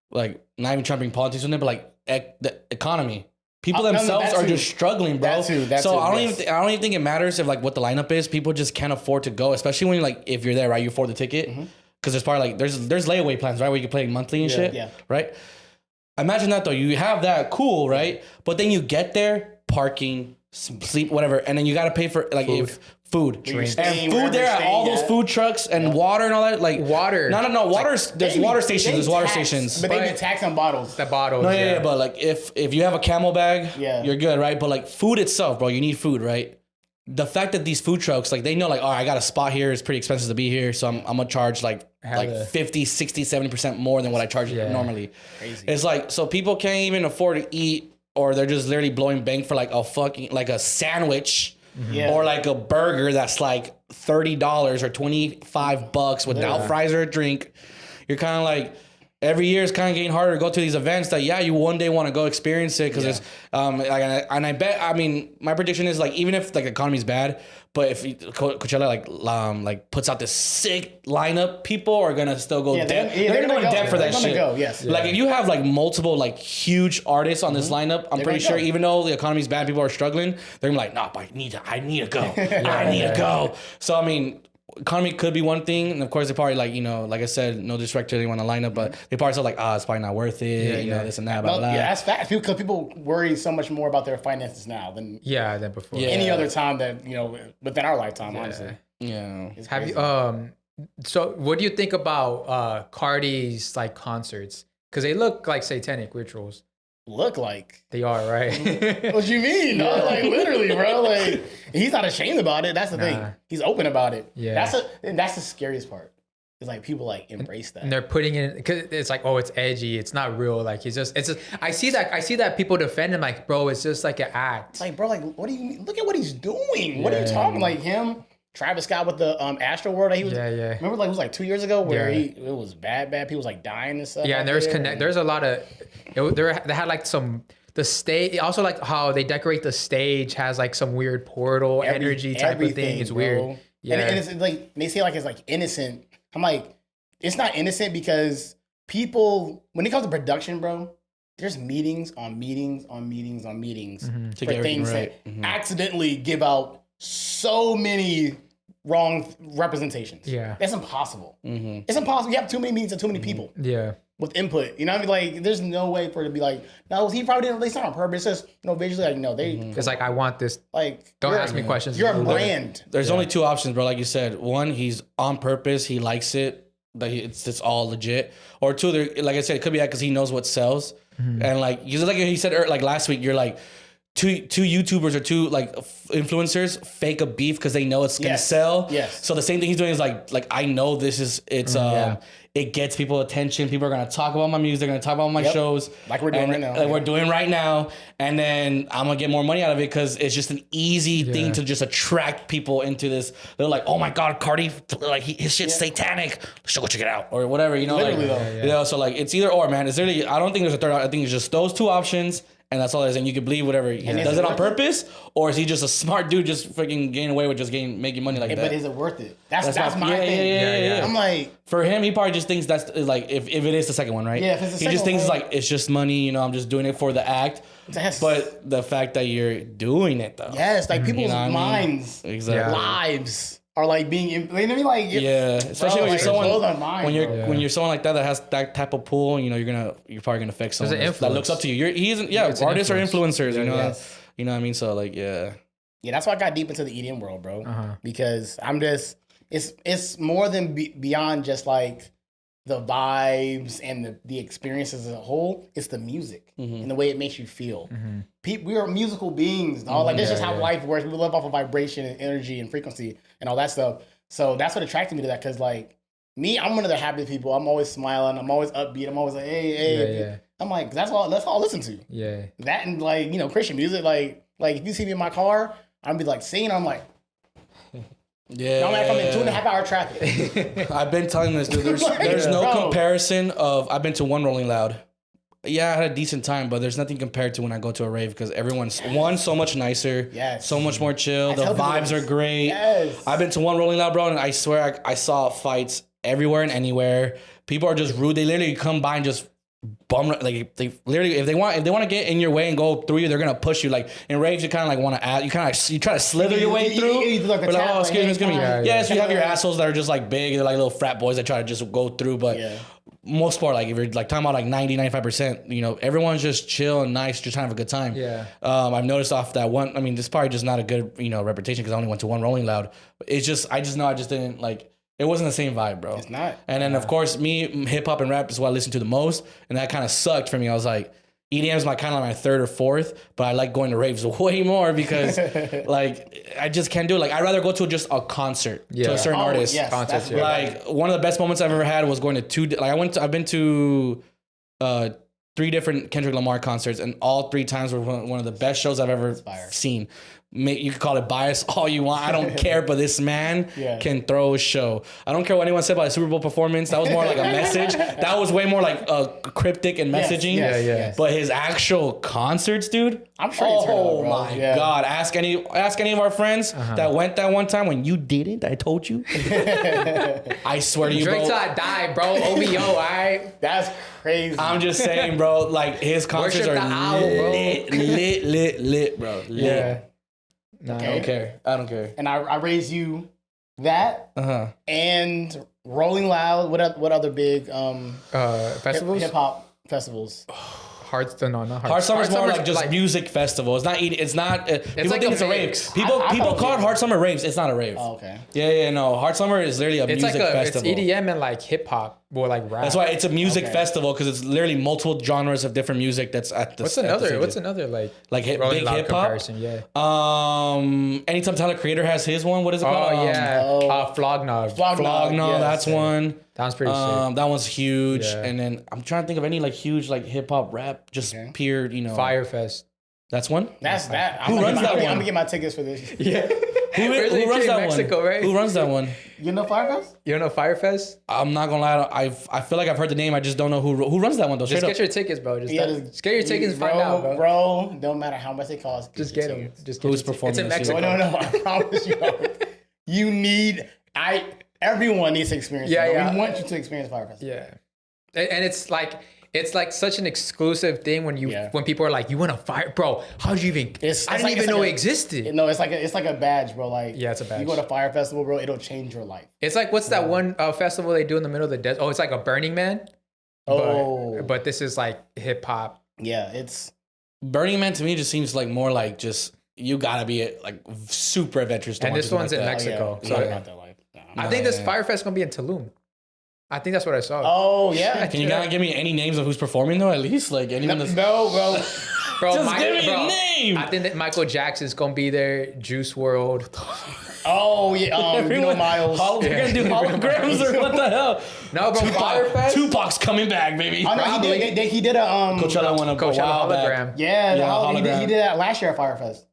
like not even trying to bring politics in it, but like the economy. People themselves are just struggling, bro. So I don't even think it matters if like what the lineup is. People just can't afford to go, especially when like if you're there, right? You afford the ticket because there's probably like there's layaway plans, right? Where you can play monthly and shit, right? Imagine that though. You have that, cool, right? But then you get there, parking, sleep, whatever, and then you got to pay for like food, drinks, and food there at all those food trucks and water and all that, like water. No, water's there's water stations. There's water stations, but they be taxed on bottles. The bottles. No, yeah, but like if you have a Camel bag, you're good, right? But like food itself, bro, you need food, right? The fact that these food trucks, like they know like, oh, I got a spot here, it's pretty expensive to be here, so I'm gonna charge like 50, 60, 70% more than what I charge normally. Crazy. It's like, so people can't even afford to eat, or they're just literally blowing bank for like a fucking like a sandwich. Or like a burger that's like $30 or $25 without fries or a drink. You're kind of like, every year it's kind of getting harder to go to these events that you one day want to go experience it because it's and I bet, I mean, my prediction is like, even if like the economy's bad, but if Coachella like puts out this sick lineup, people are gonna still go debt. They're gonna go in debt for that shit. Like if you have like multiple like huge artists on this lineup, I'm pretty sure even though the economy's bad, people are struggling, they're gonna be like, nah, but I need to go. I need to go. So I mean, economy could be one thing, and of course they probably like, you know, like I said, no disrespect to anyone on the lineup, but they probably still like, it's probably not worth it, you know, this and that, blah, blah. Yeah, that's fact. Because people worry so much more about their finances now than before. Any other time that, you know, within our lifetime, honestly. Yeah. Have you so what do you think about Carti's like concerts? Because they look like satanic rituals. Look like they are, right? What you mean? No, like literally, bro. Like he's not ashamed about it. That's the thing. He's open about it. Yeah, that's the scariest part. It's like people like embrace that, and they're putting it because it's like, oh, it's edgy. It's not real. Like it's just. I see that people defend him like, bro, it's just like an act. It's like, bro, like what do you mean? Look at what he's doing. What are you talking like him? Travis Scott with the Astro World. He was, remember, like it was like 2 years ago where it was bad. People was like dying and stuff. Yeah, and there's a lot of. They had like the stage. Also, like how they decorate the stage has like some weird portal energy type of thing. It's weird. Yeah, and it's like they say like it's like innocent. I'm like, it's not innocent because people, when it comes to production, bro, there's meetings on meetings on meetings on meetings for things that accidentally give out so many wrong representations. Yeah. That's impossible. It's impossible. You have too many meetings and too many people. Yeah. With input. You know what I mean? Like, there's no way for it to be like, no, he probably didn't release it on purpose. It's just, visually, like, no, they... It's like, I want this. Like, don't ask me questions. You're a brand. There's only two options, bro. Like you said. One, he's on purpose. He likes it. That it's all legit. Or two, like I said, it could be that because he knows what sells. And like he said like last week, you're like, two YouTubers or two like influencers fake a beef because they know it's gonna sell. Yes. So the same thing he's doing is like I know this is it gets people attention. People are gonna talk about my music. They're gonna talk about my shows, like we're doing right now. Like we're doing right now, and then I'm gonna get more money out of it because it's just an easy thing to just attract people into this. They're like, oh my god, Carti, like his shit's satanic. Let's go check it out or whatever. You know, Literally, you know. So like it's either or, man. It's literally I don't think there's a third. I think it's just those two options. And that's all it is. And you can believe whatever. He does it on purpose, or is he just a smart dude just freaking getting away with just making money like that? But is it worth it? That's my thing. Yeah. I'm like, for him, he probably just thinks that's like if it is the second one, right? Yeah, if it's the he second just thinks one. like it's just money. You know, I'm just doing it for the act. But the fact that you're doing it though, yes, like people's minds, exactly, lives are like being. You know what I mean? Like especially when you're someone when you're bro. someone like that has that type of pull. You know, you're probably gonna affect someone that looks up to you. Artists are influencers. You know, you know what I mean. So like yeah, that's why I got deep into the EDM world, bro. Because I'm just it's more than beyond just like the vibes and the experiences as a whole. It's the music and the way it makes you feel. We are musical beings, dog. Like, that's just how life works. We live off of vibration and energy and frequency and all that stuff. So that's what attracted me to that. Because, like, me, I'm one of the happy people. I'm always smiling. I'm always upbeat. I'm always like, hey. I'm like, that's all I listen to. Yeah. That and, like, you know, Christian music. Like if you see me in my car, I'll be, like, singing. I'm like, yeah. no, I'm in 2.5 hour traffic. I've been telling this, dude. There's no comparison of. I've been to one Rolling Loud. Yeah, I had a decent time, but there's nothing compared to when I go to a rave because everyone's so much nicer, so much more chill. The vibes are great. Yes. I've been to one Rolling Loud, bro, and I swear I saw fights everywhere and anywhere. People are just rude. They literally come by and just bum. Like they literally, if they want to get in your way and go through you, they're gonna push you. Like in raves, you kind of like want to add. You try to slither your way through. Oh, excuse me. Yes, you have your assholes that are just like big. They're like little frat boys that try to just go through, but. Yeah. Most part, like if you're like talking about like 90-95%, you know, everyone's just chill and nice, just trying to have a good time. Yeah. I've noticed off that one. I mean, this is probably just not a good, you know, reputation because I only went to one Rolling Loud. It's just, I just didn't like. It wasn't the same vibe, bro. It's not. And then of course, me, hip hop and rap is what I listen to the most, and that kind of sucked for me. I was like, EDM is my third or fourth, but I like going to raves way more because like I just can't do it. Like I'd rather go to just a concert to a certain artist. Yes, concerts, like one of the best moments I've ever had was going to I've been to 3 different Kendrick Lamar concerts, and all 3 times were one of the best shows I've ever seen. You can call it bias all you want. I don't care, but this man can throw a show. I don't care what anyone said about his Super Bowl performance. That was more like a message. That was way more like cryptic and messaging. Yes. But his actual concerts, dude. I'm sure you turned up, bro. My God. Ask any of our friends that went that one time when you didn't. I told you. I swear to you, bro. Drink till I die, bro. OVO, all right? That's crazy. I'm just saying, bro. Like his concerts Worship are the owl, bro. lit, bro. Lit. Yeah. No, I don't care. And I raised you that and Rolling Loud. What other big festivals? Hip hop festivals? Hard Summer's more like just music festival. It's not. It's not. People like think it's a rave. People call it Hard Summer raves. It's not a rave. Oh, okay. Yeah. No, Hard Summer is literally a music festival. It's EDM and like hip hop or like rap. That's why it's a music festival because it's literally multiple genres of different music that's at the. What's another like big hip hop? Yeah. Anytime Tyler Creator has his one, what is it called? Oh yeah. Flognog. Flognog. That's one. That was pretty sick. That one's huge. Yeah. And then I'm trying to think of any like huge like hip hop rap, just pure, you know. Fyre Fest. That's one? That's that. Who runs that one? I'm gonna get my tickets for this. Yeah. Who runs that Mexico, one? Right? Who runs that one? You know Fyre Fest? You don't know Fyre Fest? I'm not gonna lie. I feel like I've heard the name. I just don't know who runs that one though. Just get your tickets, bro. Just get your tickets and find out, bro. Bro, don't matter how much it costs. Just get them. Who's performing? It's in Mexico. No. I promise you. Everyone needs to experience it. Yeah. We want you to experience Fyre Fest. Yeah. And it's like such an exclusive thing when people are like, you want to fire, bro? How'd you even? I didn't even know it existed. No, it's like a badge, bro. Like it's a badge. You go to Fyre Festival, bro. It'll change your life. It's like what's that one festival they do in the middle of the desert? Oh, it's like a Burning Man. But this is like hip hop. Yeah, it's Burning Man to me just seems like more like just you gotta be like super adventurous. And this one's in Mexico. So not that life. I think this Fyre Fest gonna be in Tulum. I think that's what I saw. Oh yeah. Can you not give me any names of who's performing though? At least like anyone. No, bro. Bro, Just give me a name. I think that Michael Jackson's gonna be there. Juice World. Oh yeah, Miles. We're gonna do holograms or what the hell? No, bro, Fyre Fest. Tupac's coming back, baby. I know he did a Coachella won a Coachella hologram. back. Yeah, hologram. He did that last year at Fyre Fest.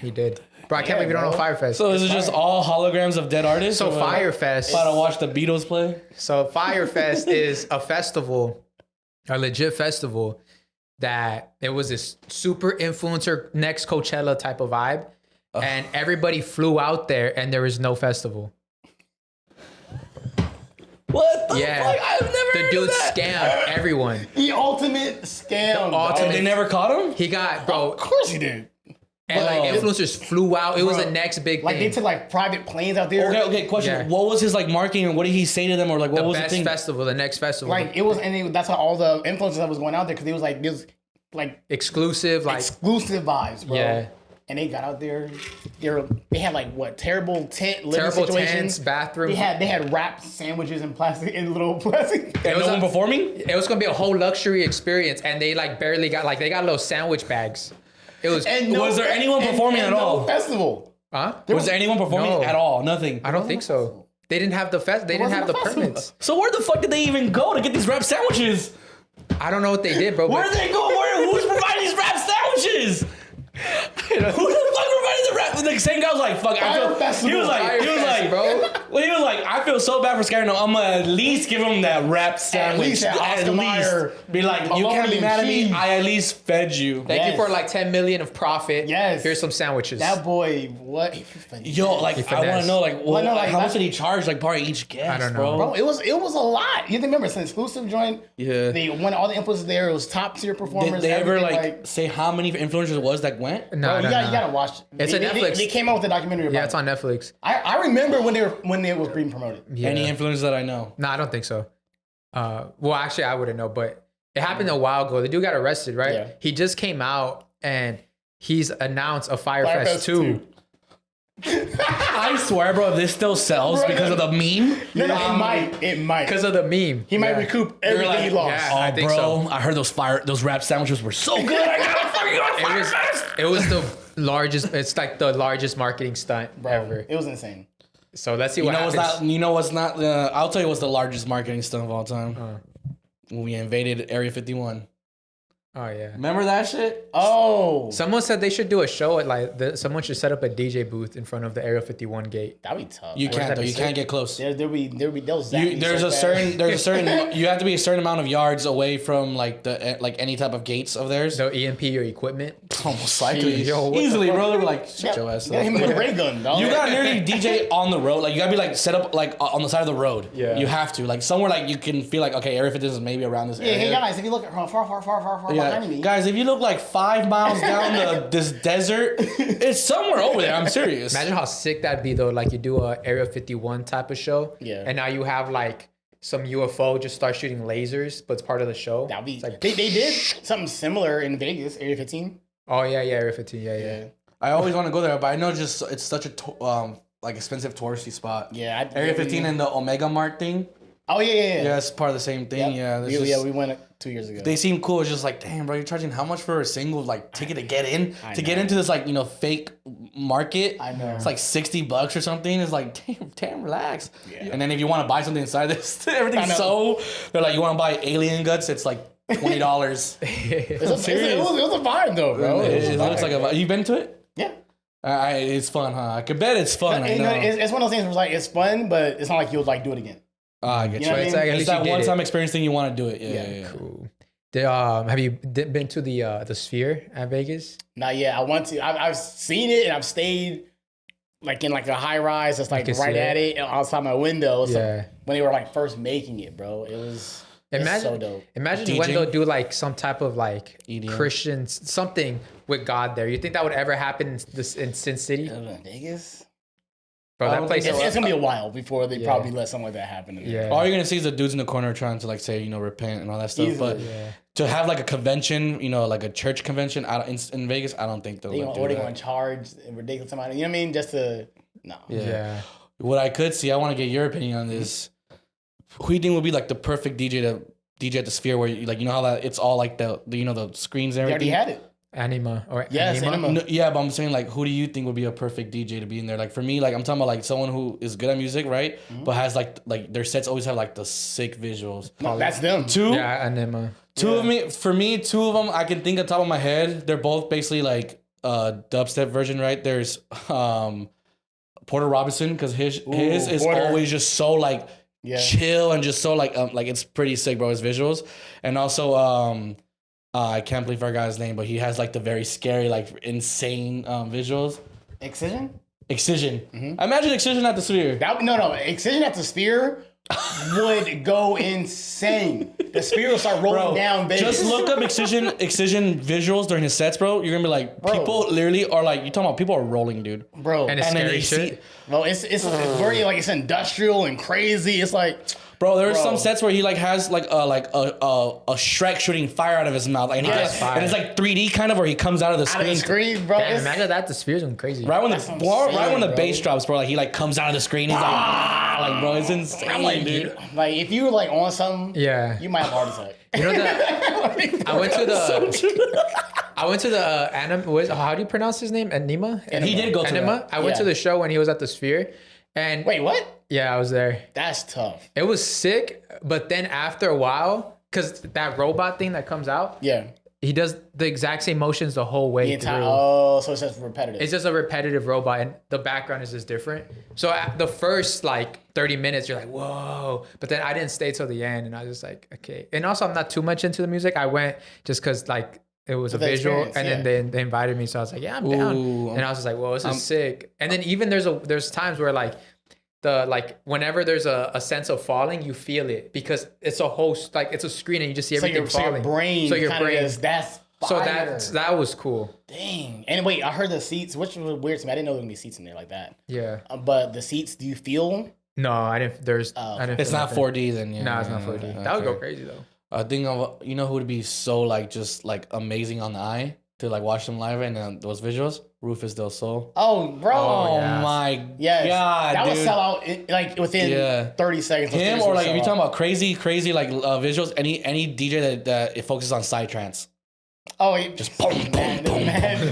He did. Bro, I can't believe you don't know Fyre Fest. So is it just all holograms of dead artists? So Fyre Fest. About to watch the Beatles play. So Fyre Fest is a festival, a legit festival that it was this super influencer next Coachella type of vibe. And everybody flew out there and there was no festival. What the Yeah. fuck? I've never The heard dude of that. scammed everyone. The ultimate scam. And they never caught him? He got, bro, Of course he did. and like influencers flew out. It was Bro, the next big Like thing. they took like private planes out there. Okay, question. Yeah. What was his like marketing and what did he say to them or like what the was the best thing? festival, the next festival. Like it was, and that's how all the influencers that was going out there because it was like this, like exclusive, like, exclusive vibes, bro. yeah. And they got out there. They had like what terrible tent living Terrible situations. tents, bathrooms. They had wrapped sandwiches in plastic in little plastic. And no one performing? It was gonna be a whole luxury experience, and they like barely got like they got little sandwich bags. It was, And Was there anyone performing at all? No festival. huh? Was there anyone performing No. at all? Nothing. I don't think so. They didn't have the fest. They didn't have the wasn't a festival. permits. So where the fuck did they even go to get these wrap sandwiches? I don't know what they did, bro. Where but- did they go? Who's providing these wrap sandwiches? Who the fuck provided the rap? The same guy was like, "Fuck." I feel. Festival. He was like, bro. Well, he was like, I feel so bad for scaring him. I'm gonna at least give him that wrap sandwich. least that Oscar Mayer Be like, you can't be bologna mad at me. cheese. I at least fed you. Thank you Yes. for like 10 million of profit. Yes. Here's some sandwiches. That boy, what? Yo, like, I want finesse. to know, like, Well, no, like, how much that's- did he charge, like, part of each guest, I don't know. bro? Bro, it was a lot. You have to remember, it's an exclusive joint. Yeah. They won all the influencers there. It was top tier Did performers. they ever, everything, like, say how many influencers it was that went? no, bro, no, you no. gotta watch. It's they, a Netflix. They came out with a documentary about Yeah, it. it's on Netflix. I remember when it was being promoted. Yeah. Any influencers that I know? No, I don't think so. Well, actually, I wouldn't know, but it happened a while ago. The dude got arrested, right? Yeah. He just came out and he's announced a Fyre Fyre Fest Fest 2. I swear, bro, this still sells Bro, because of the meme. No, it might. Because of the meme. He might Yeah. recoup everything he lost. yeah. Oh, I think bro, so. I heard those wrap sandwiches were so good. I gotta fucking go to Fyre Fest. It was the largest, it's like the largest marketing stunt ever. It was insane. So let's see You what know happens. what's not? You know what's not? I'll tell you what's the largest marketing stunt of all time. When we invaded Area 51. Oh, yeah. Remember that shit? Oh, Someone said they should do a show at like, someone should set up a DJ booth in front of the Area 51 gate. that'd be tough. You Like, can't that though. be You sick? can't get close. There'll be they'll zap you There's so a fast. certain you have to be a certain amount of yards away from like the like any type of gates of theirs. They'll EMP your equipment. Almost likely. Yo, what the Easily, fuck? bro. They're like, shut your ass You got him up. with a ray gun, dog. You gotta nearly DJ on the road. Like you gotta be like set up like on the side of the road. Yeah. You have to like somewhere like you can feel like okay, Area 51 is maybe around this Yeah, area. hey guys, if you look at far behind me, Guys, if you look like 5 miles down this desert, it's somewhere over there. I'm serious. Imagine how sick that'd be though. Like you do a Area 51 type of show. Yeah. And now you have like some UFO just start shooting lasers, but it's part of the show. that'd be. It's like, They did something similar in Vegas, Area 15. oh yeah, Area 15. Yeah. I always want to go there, but I know just it's such a like expensive touristy spot. Yeah, Area 15 and the Omega Mart thing. Oh yeah. Yeah, it's part of the same thing. Yep. Yeah, We went 2 years ago. they seem cool. It's just like, damn, bro, you're charging how much for a single like ticket to get in? I To get know. into this like fake market. I know. It's like $60 or something. It's like, damn, relax. Yeah. And then if you want to buy something inside this, everything's I know. they're like, you want to buy alien guts? It's like $20. it was a vibe though, bro. It looks like a. You been to it? Yeah. It's fun, huh? I could bet it's fun. I You know, know. it's one of those things where it's like it's fun, but it's not like you'll like do it again. I get you. know what I It's mean? like at It's least you that did one-time it. experience thing you want to do it. Yeah. Yeah. Cool. Have you been to the Sphere at Vegas? Not yet. I want to. I've seen it and I've stayed like in like a high rise that's like can right see at it outside my window. So Yeah. when they were like first making it, bro, it's so dope. Imagine DJing? when they'll do like some type of like EDM. Christian something with God there. You think that would ever happen in Sin City? Vegas. Bro, I that don't place think is It's gonna be a while before they Yeah. probably let something like that happen. in there. Yeah. All you're gonna see is the dudes in the corner trying to like say, repent and all that stuff. Easily. But Yeah. to have like a convention, like a church convention in Vegas, I don't think they'll They like, gonna, or do they gonna that. charge a ridiculous amount. You know what I mean? Just to no. Yeah. What I could see, I want to get your opinion on this. Who do you think would be like the perfect DJ DJ at the Sphere where you, like, you know how that it's all like the you know the screens and They everything. already had it. Anima or Yes, Anima. No, yeah, but I'm saying like, who do you think would be a perfect DJ to be in there? Like for me, like I'm talking about like someone who is good at music, right? But has like their sets always have like the sick visuals. No, that's them. Two, Yeah, Anima. two of me for me, two of them I can think on top of my head. They're both basically like dubstep version, right? There's Porter Robinson because his is Porter. always just so like chill and just so like it's pretty sick, bro. His visuals, and also I can't believe I forgot his name, but he has like the very scary, like insane visuals. Excision? Excision. Imagine Excision at the Sphere. No. Excision at the Sphere would go insane. The Sphere will start rolling down, baby. Just look up Excision visuals during his sets, bro. You're gonna be like, people literally are like, you talking about people are rolling, dude. And it's And then scary you shit. Bro, it's very like it's industrial and crazy. It's like, bro, there's some sets where he like has like a Shrek shooting fire out of his mouth, like, and it's like 3D kind of where he comes out of the screen. bro. Damn, imagine that. The Sphere's going crazy. Right when the bro. bass drops, bro, like he like comes out of the screen. He's like, bro, it's insane, I'm like, dude. Like if you were like on something, Yeah. you might have a heart attack. You know that I went to the Anima. How do you pronounce his name? Anima. He did go to Anima. that. I went to the show when he was at the Sphere, and Wait, what? yeah, I was there. That's tough. It was sick, but then after a while, because that robot thing that comes out, Yeah. he does the exact same motions the whole way through. So it's just repetitive. It's just a repetitive robot, and the background is just different. So at the first like 30 minutes, you're like, whoa. But then I didn't stay till the end, and I was just like, okay. And also, I'm not too much into the music. I went just because like it was a the visual, experience, and then they invited me, so I was like, yeah, I'm down. And I was just like, whoa, this is sick. And then even there's times where like whenever there's a sense of falling, you feel it because it's a host, like it's a screen and you just see everything falling. So your brain that's fire. That was cool. Dang. And wait, I heard the seats, which was weird to me. I didn't know there would be seats in there like that. Yeah. But the seats, do you feel them? No, I didn't. I didn't. It's feel not nothing. 4D then. Yeah, No, it's not 4D. That would go crazy though. I think you know who would be so like just like amazing on the eye to like watch them live and those visuals. Rufus Del Sol. Oh, bro. Oh yes. my God, that dude. would sell out like within 30 seconds. Him or like if you're talking about crazy like visuals, any DJ that it focuses on psytrance. Oh, just boom, man.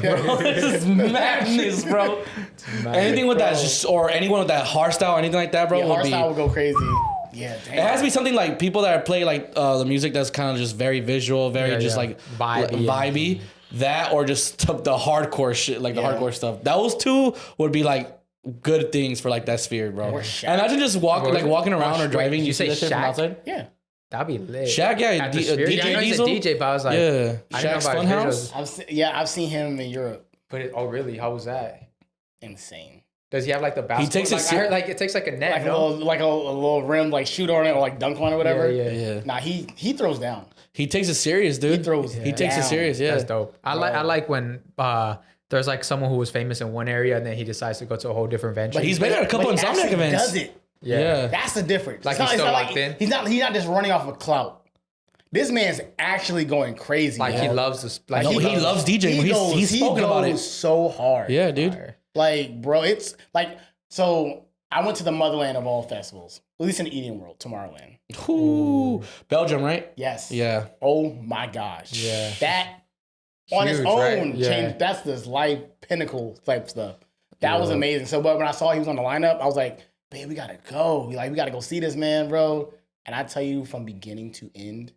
Bro, this is madness, bro. Anything with that, just or anyone with that hardstyle, anything like that, bro. Hardstyle would go crazy. Yeah, damn. It has to be something like people that play like the music that's kind of just very visual, very like vibey. That or just the hardcore shit, like the hardcore stuff. Those two would be like good things for like that Sphere, bro. And imagine just walking around or driving. You say see that shit from Shaq? outside? Yeah. That'd be lit. Shaq, yeah, At the Sphere? DJ I know he's a Diesel. DJ, but I was like, Yeah, I didn't Shaq's know about his Funhouse. visuals. I've seen him in Europe. But oh really? How was that? Insane. Does he have like the basketball? He takes it I heard like it takes like a net, Like a little rim, like shoot on it or like dunk on it or whatever. Yeah. Nah, he throws down. He takes it serious, dude. He throws He takes it down. serious, yeah. That's dope. I like when there's like someone who was famous in one area and then he decides to go to a whole different venture. But he's been at a couple But he Insomniac actually events. Does it? Yeah. That's the difference. Like he's still locked in? He's not just running off of clout. This man's actually going crazy. Like he loves this. Like No, he loves DJing. He's spoken about it. So hard. Yeah, dude. Like, bro, it's like, so I went to the motherland of all festivals, at least in the eating world, Tomorrowland. Ooh. Belgium, right? Yes. Yeah. Oh my gosh. Yeah. That on its Huge, own right? Yeah. changed. That's this life pinnacle type stuff. That was amazing. So, but when I saw he was on the lineup, I was like, babe, we gotta go. We gotta go see this man, bro. And I tell you, from beginning to end,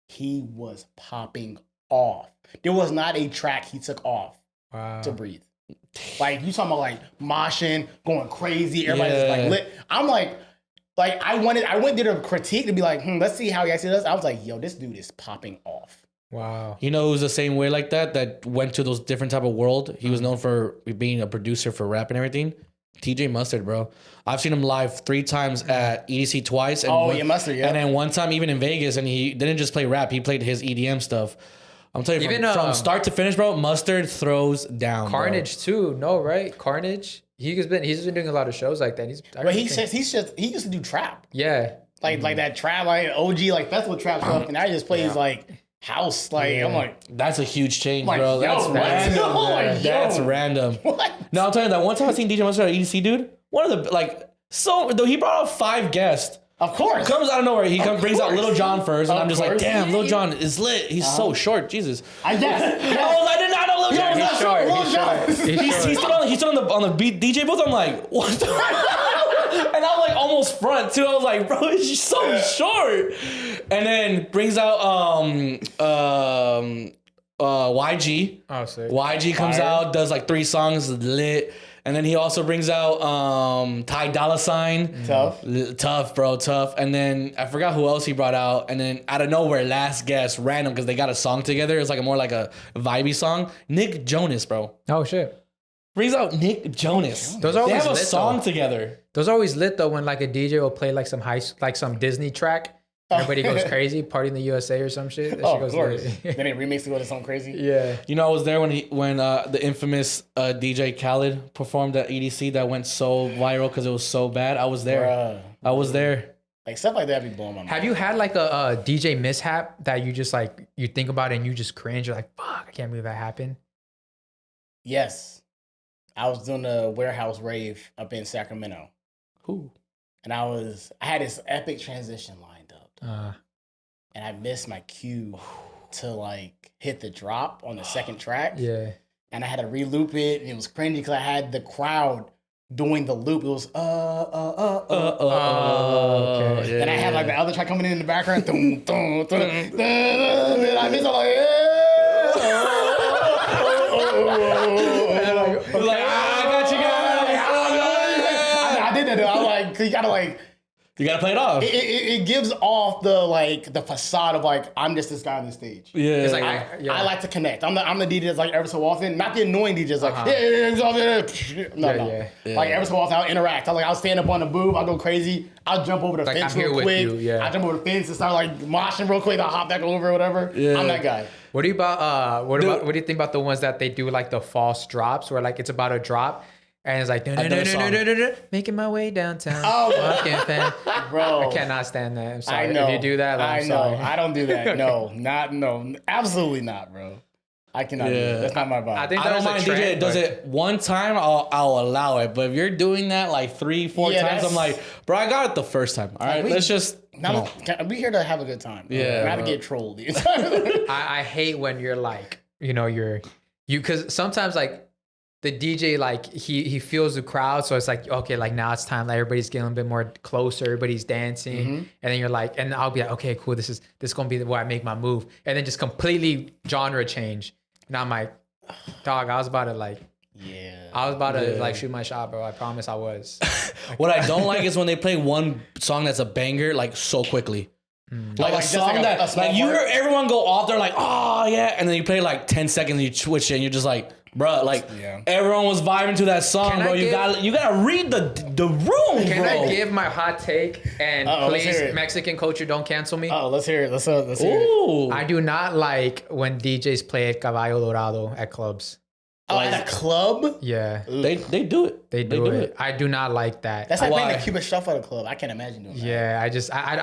he was popping off. There was not a track he took off to breathe. Like you talking about like moshing, going crazy, everybody's like lit. I'm like I went there to critique to be like, let's see how he actually does. I was like, yo, this dude is popping off. Wow. You know who's the same way like that went to those different type of world? He was known for being a producer for rap and everything. TJ Mustard, bro. I've seen him live 3 times at EDC twice. And Mustard, yeah. And then one time even in Vegas, and he didn't just play rap, he played his EDM stuff. I'm telling you, from start to finish, bro, Mustard throws down. Carnage too, no, right? Carnage. He's been doing a lot of shows like that. But he used to do trap. Yeah. Like that trap, like OG, like festival trap stuff, and now he just plays like house. Like I'm like, that's a huge change, like, bro. That's yo, random. what? Like, That's yo. random. What? No, I'm telling you that one time I seen DJ Mustard at EDC, dude. One of the he brought out 5 guests. Of course. Comes out of nowhere. He brings out Little John first, and I'm just like, damn, Little John is lit. He's so short. Jesus. I guess. I did not know Little John was that short. He stood on the DJ booth. I'm like, what the? And I'm like almost front too. I was like, bro, he's so short. And then brings out YG. Oh, sick. YG comes out, does like 3 songs, lit. And then he also brings out Ty Dolla $ign. Tough, bro, tough. And then I forgot who else he brought out. And then out of nowhere, last guest, random, because they got a song together. It's like more like a vibey song. Nick Jonas, bro. Oh, shit. Brings out Nick Jonas. Those are always they have a lit, song though. Together. Those are always lit though when like a DJ will play like some Disney track. Everybody goes crazy, Party in the USA or some shit. That shit goes of course. lit. Then it remixed to go to something crazy. Yeah. You know, I was there when the infamous DJ Khaled performed at EDC that went so viral because it was so bad. I was there. Bruh. I was there. Like stuff like that be blowing my mind. Have you had like a DJ mishap that you just like you think about it and you just cringe? You're like, fuck, I can't believe that happened. Yes. I was doing a warehouse rave up in Sacramento. Who? And I had this epic transition lined up. And I missed my cue to like hit the drop on the second track. Yeah. And I had to re-loop it, and it was cringy because I had the crowd doing the loop. It was Okay. and I had like the other track coming in the background. Dun, dun, dun, dun, dun, and I missed. I'm like, Like, I got you guys. I did that. Though. I was like, 'cause You gotta play it off. it gives off the facade of like I'm just this guy on the stage. Yeah. It's like I like to connect. I'm the DJ that's like every so often, not the annoying DJs like no. Like every so often I'll interact. I'll stand up on the booth, I'll go crazy, I'll jump over the like, fence I'm here real with quick. you, yeah. I jump over the fence and start like moshing real quick. I'll hop back over or whatever. Yeah. I'm that guy. What do you what do you think about the ones that they do like the false drops where like it's about a drop and it's like making my way downtown. Oh, fucking fan. Bro, I cannot stand that. I'm sorry. I know. If you do that, I'm sorry. I don't do that. No, absolutely not, bro. I cannot do that. That's not my vibe. I think I don't there's mind a trend, DJ does it one time, I'll allow it. But if you're doing that like 3-4 times, I'm like, bro, I got it the first time. All right, let's just. We here to have a good time. Bro. Yeah, not to get trolled. I hate when you're like, because sometimes like the DJ like he feels the crowd, so it's like okay, like now it's time, like everybody's getting a bit more closer, everybody's dancing, and then you're like, and I'll be like, okay, cool, this is gonna be where I make my move, and then just completely genre change, and I'm like, dog, I was about to like shoot my shot, bro. I promise I was. What I don't like is when they play one song that's a banger like so quickly. Like a song that like you hear everyone go off there like, oh yeah, and then you play like 10 seconds and you switch it and you're just like, bro, like everyone was vibing to that song, bro. You gotta read the room. Can bro. I give my hot take and please Mexican culture don't cancel me? Oh, let's hear it. Let's hear it. I do not like when DJs play Caballo Dorado at clubs. Oh, at a club? Yeah. They do it. They do it. I do not like that. That's like playing the Cuban Shuffle at a club. I can't imagine doing that. Yeah, I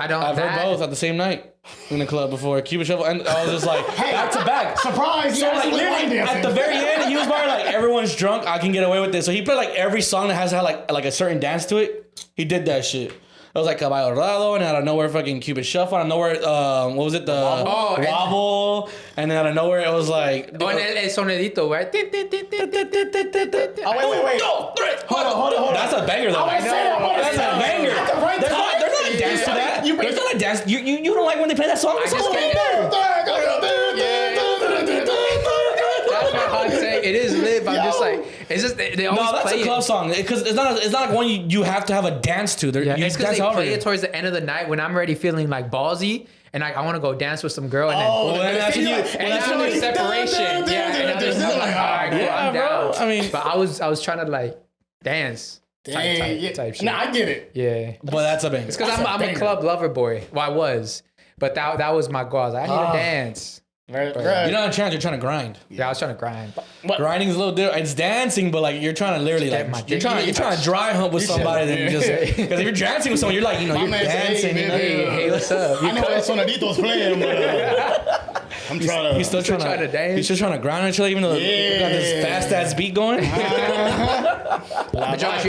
don't. I've heard both at the same night in the club before. Cuban Shuffle, and I was just like, back to back. Surprise! So like literally at the very end, he was probably like, everyone's drunk, I can get away with this. So he played like every song that has to have like a certain dance to it. He did that shit. It was like Caballo Dorado, and out of nowhere, fucking Cuban Shuffle. Out of nowhere, what was it? The wobble. And then out of nowhere, it was like. Oh, and el sonidito, right? Oh, wait. 2, 3. Hold on. That's a banger, though. I wanna say that. That's a banger. At the right There's time. not a dance to that. There's not a dance. You don't like when they play that song? I just can't. That's my hot take. It is lit, but I'm just like, it's just they always No, that's play a club song because it's not like one you have to have a dance to. Yeah, it's because they play it towards the end of the night when I'm already feeling like ballsy and I want to go dance with some girl and then that's when now there's separation. Yeah, and now there's like, all right, cool, I'm down. I mean, but I was trying to like dance. Type shit. Nah, I get it. Yeah, but that's a banger. it's because I'm a club lover boy. Well, I was, but that was my goal. I was like, I need to dance. Right. You're not trying. You're trying to grind. Yeah, I was trying to grind. Grinding is a little different. It's dancing, but like you're trying to literally like you're trying to dry hump with somebody that just because if you're dancing with someone, you're like you're dancing. Hey, what's up? I know El Sonidito's playing, but I'm trying to. He's still trying to dance. He's still trying to grind and chill, even though you got this fast ass beat going. But Josh,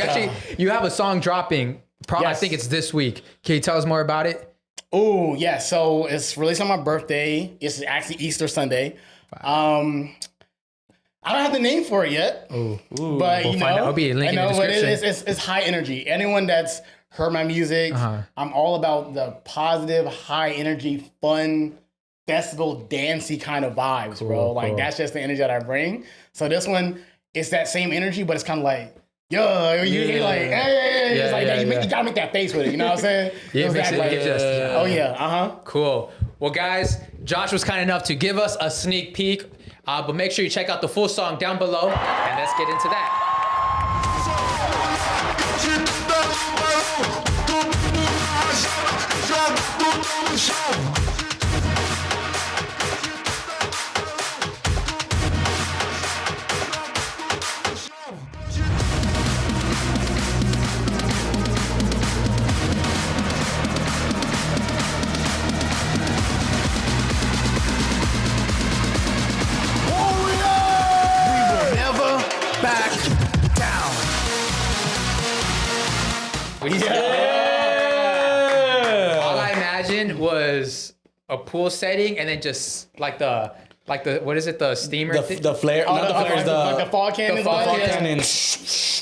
you have a song dropping I think it's this week. Can you tell us more about it? Oh, yeah. So it's released on my birthday. It's actually Easter Sunday. I don't have the name for it yet. Ooh. But we'll find out. I'll be a link in the description. It's high energy. Anyone that's heard my music, I'm all about the positive, high energy, fun, festival, dancey kind of vibes, bro. Like that's just the energy that I bring. So this one, it's that same energy, but it's kind of like, yo, you like, hey, it's like that. You gotta make that face with it. You know what I'm saying? Oh yeah, Cool. Well, guys, Josh was kind enough to give us a sneak peek, but make sure you check out the full song down below, and let's get into that. All I imagined was a pool setting, and then just like the what is it? The steamer, the flare, not the flares, the fall cannon. The fall cannon.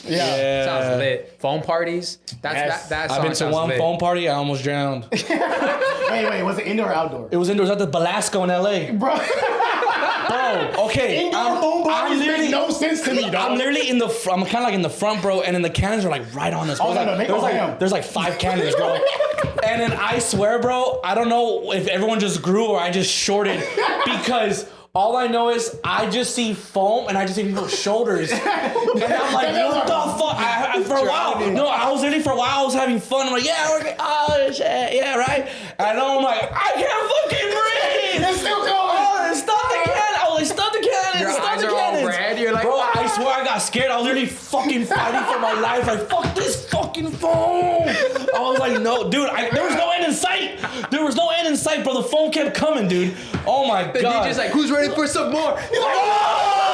Yeah, sounds lit. Foam parties. That I've been to one foam party. I almost drowned. Wait, was it indoor or outdoor? It was indoors at the Belasco in LA, bro. Okay. Indoor foam parties make no sense to me, dog. I'm literally in the I'm kind of like in the front, bro, and then the cannons are like right on us. Bro. There's like 5 cannons, bro. And then I swear, bro, I don't know if everyone just grew or I just shorted because all I know is I just see foam and I just see people's shoulders. And I'm like, what the fuck? For a while, no, I was literally for a while, I was having fun. I'm like, yeah, oh shit, yeah, right. And I'm like, I can't fucking breathe. It's still going. Oh, stop the cannon. Stop the cannons! Your Stop eyes the are cannons! all red. You're like, bro, I swear I got scared. I was literally fucking fighting for my life. Like, fuck this fucking foam! I was like, no, dude, there was no end in sight. There was no end in sight, bro. The foam kept coming, dude. Oh my god. The DJ's like, who's ready for some more? You're like, oh!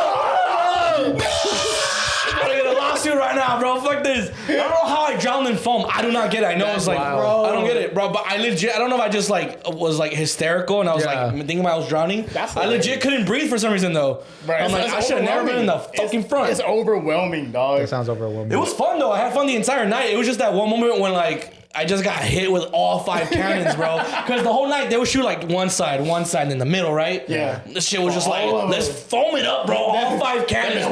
I'm gonna get a lawsuit right now, bro. Fuck this. I don't know how I drowned in foam. I do not get it. I know it's like, bro, I don't get it, bro. But I legit, I don't know if I just like was like hysterical and I was like thinking I was drowning. I legit couldn't breathe for some reason though. Bro, I'm like, I should have never been in the fucking front. It's overwhelming, dog. That sounds overwhelming. It was fun though. I had fun the entire night. It was just that one moment when like I just got hit with all 5 cannons, bro. Because the whole night they would shoot like one side, and in the middle, right? Yeah. This shit was just like, let's foam it up, bro. All 5 cannons.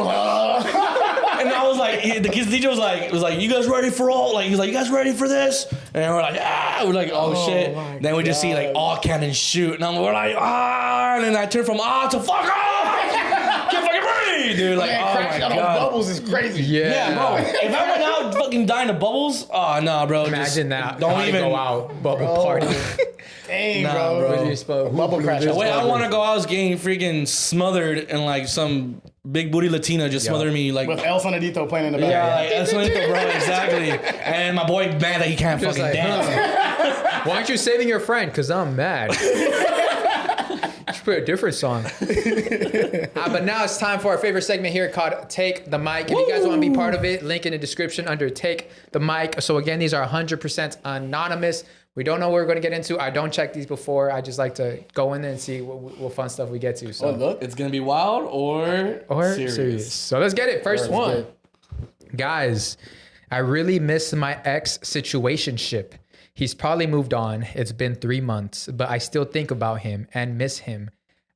And I was like, the kids DJ was like, you guys ready for all? Like, he's like, you guys ready for this? And we're like, we're like, oh shit. Then we just see like all cannons shoot, and we're like, and then I turn from to fuck off. Can't fucking breathe, dude. Like, oh my god, bubbles is crazy. Yeah, bro. If I went out fucking dying of bubbles, oh no, bro. Imagine that. Don't even go out bubble party. Dang, bro. Bubble crash. The way I want to go out is getting freaking smothered and like some big booty Latina just smothering me like with El Sonadito playing in the back. Yeah, like El Sonadito, bro, exactly. And my boy mad that he can't fucking dance. Why aren't you saving your friend? Cause I'm mad. Should put a different song. But now it's time for our favorite segment here called Take the Mic. If you guys want to be part of it, link in the description under Take the Mic. So again, these are 100% anonymous. We don't know what we're going to get into. I don't check these before. I just like to go in there and see what fun stuff we get to. So look, it's going to be wild or serious. So let's get it. First one. Guys, I really miss my ex situationship. He's probably moved on. It's been 3 months, but I still think about him and miss him.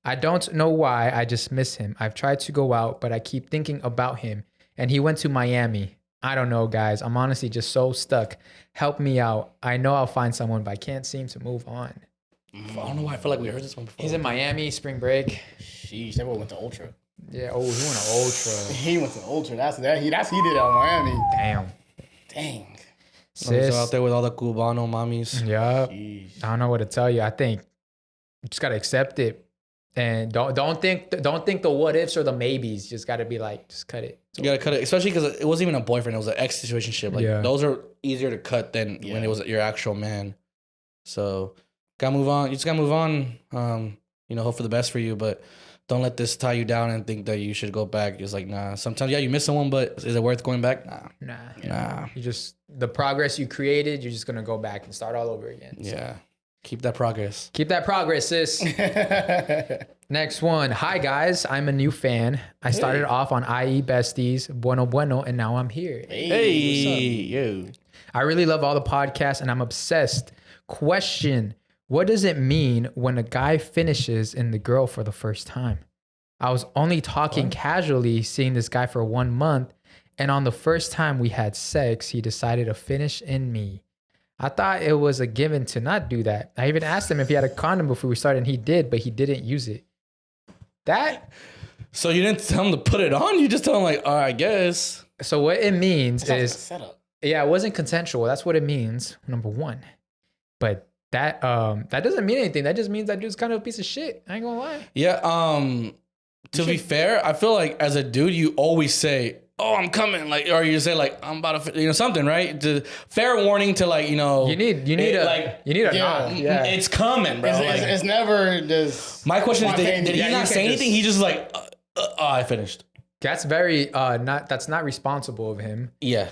I don't know why, I just miss him. I've tried to go out, but I keep thinking about him. And he went to Miami. I don't know, guys. I'm honestly just so stuck. Help me out. I know I'll find someone, but I can't seem to move on. I don't know why I feel like we heard this one before. He's in Miami, spring break. Sheesh, that boy went to Ultra. Yeah, he went to Ultra. He went to Ultra. He did out in Miami. Dang. Sis. Out there with all the Cubano mommies. Yeah. I don't know what to tell you. I think you just gotta accept it. And don't think the what ifs or the maybes. Just gotta be like, just cut it. You gotta cut it, especially because it wasn't even a boyfriend; it was an ex situationship. Like those are easier to cut than when it was your actual man. So gotta move on. You just gotta move on. Hope for the best for you. But don't let this tie you down and think that you should go back. It's like, nah. Sometimes, you miss someone, but is it worth going back? Nah. You just, the progress you created, you're just going to go back and start all over again. So. Yeah. Keep that progress. Keep that progress, sis. Next one. Hi, guys. I'm a new fan. I started off on I.E Besties, Bueno Bueno, and now I'm here. Hey, yo. I really love all the podcasts, and I'm obsessed. Question. What does it mean when a guy finishes in the girl for the first time? I was only talking casually, seeing this guy for 1 month, and on the first time we had sex, he decided to finish in me. I thought it was a given to not do that. I even asked him if he had a condom before we started, and he did, but he didn't use it. So you didn't tell him to put it on? You just tell him like, all right, I guess. So what it means is, setup. Yeah, it wasn't consensual. That's what it means, number one. But that doesn't mean anything. That just means that dude's kind of a piece of shit. I ain't gonna lie. Yeah. To be fair, I feel like as a dude, you always say, "Oh, I'm coming," like, or you say like, "I'm about to," something, right? Fair warning to like, you need a knock. Yeah, it's coming, bro. It's never just. My question is, did he not say anything? He just like, I finished. That's very that's not responsible of him. Yeah.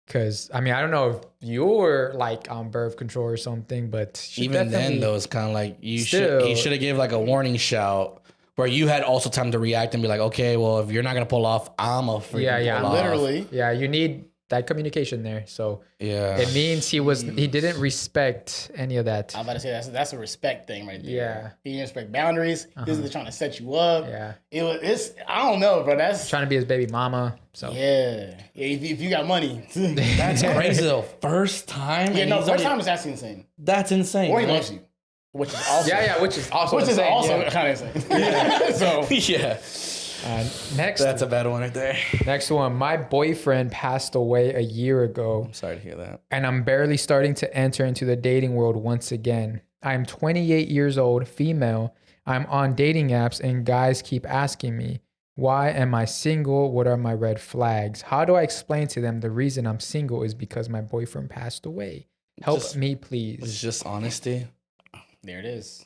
Because, I mean, I don't know if you were like on birth control or something, but even then, though, it's kind of like you should have gave like a warning shout where you had also time to react and be like, okay, well, if you're not going to pull off, I'm a freaking pull off. Literally. Yeah, you need that communication there. So yeah, it means he didn't respect any of that. I'm about to say that's a respect thing right there. Yeah. He didn't respect boundaries. This is trying to set you up. Yeah. It's I don't know, bro. That's trying to be his baby mama. So yeah. If you got money. that's crazy though. First time. Yeah, no, first time is actually insane. That's insane. Or he loves you. Which is also which is also kind of insane. Yeah. So yeah. Next, that's a bad one right there. Next one. My boyfriend passed away a year ago. I'm sorry to hear that. And I'm barely starting to enter into the dating world once again. I'm 28 years old, female. I'm on dating apps and guys keep asking me, why am I single? What are my red flags? How do I explain to them the reason I'm single is because my boyfriend passed away? Help me, please. It's just honesty. There it is.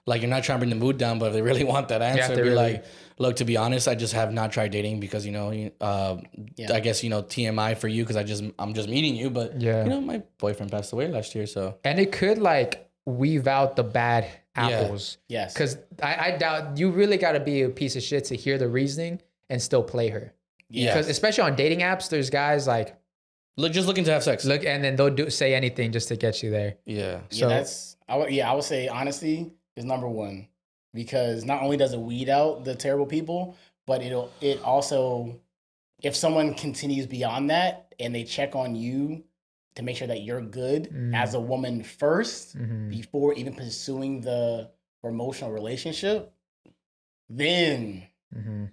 Like, you're not trying to bring the mood down, but if they really want that answer, be like, look, to be honest, I just have not tried dating because, I guess, TMI for you because I'm just meeting you. But, my boyfriend passed away last year, so. And it could, like, weave out the bad apples. Yeah. Yes. Because I doubt you really got to be a piece of shit to hear the reasoning and still play her. Yeah. Because especially on dating apps, there's guys like, just looking to have sex. And then they'll say anything just to get you there. Yeah. So I would say honesty is number one, because not only does it weed out the terrible people, but it also, if someone continues beyond that and they check on you to make sure that you're good as a woman first, before even pursuing the emotional relationship, then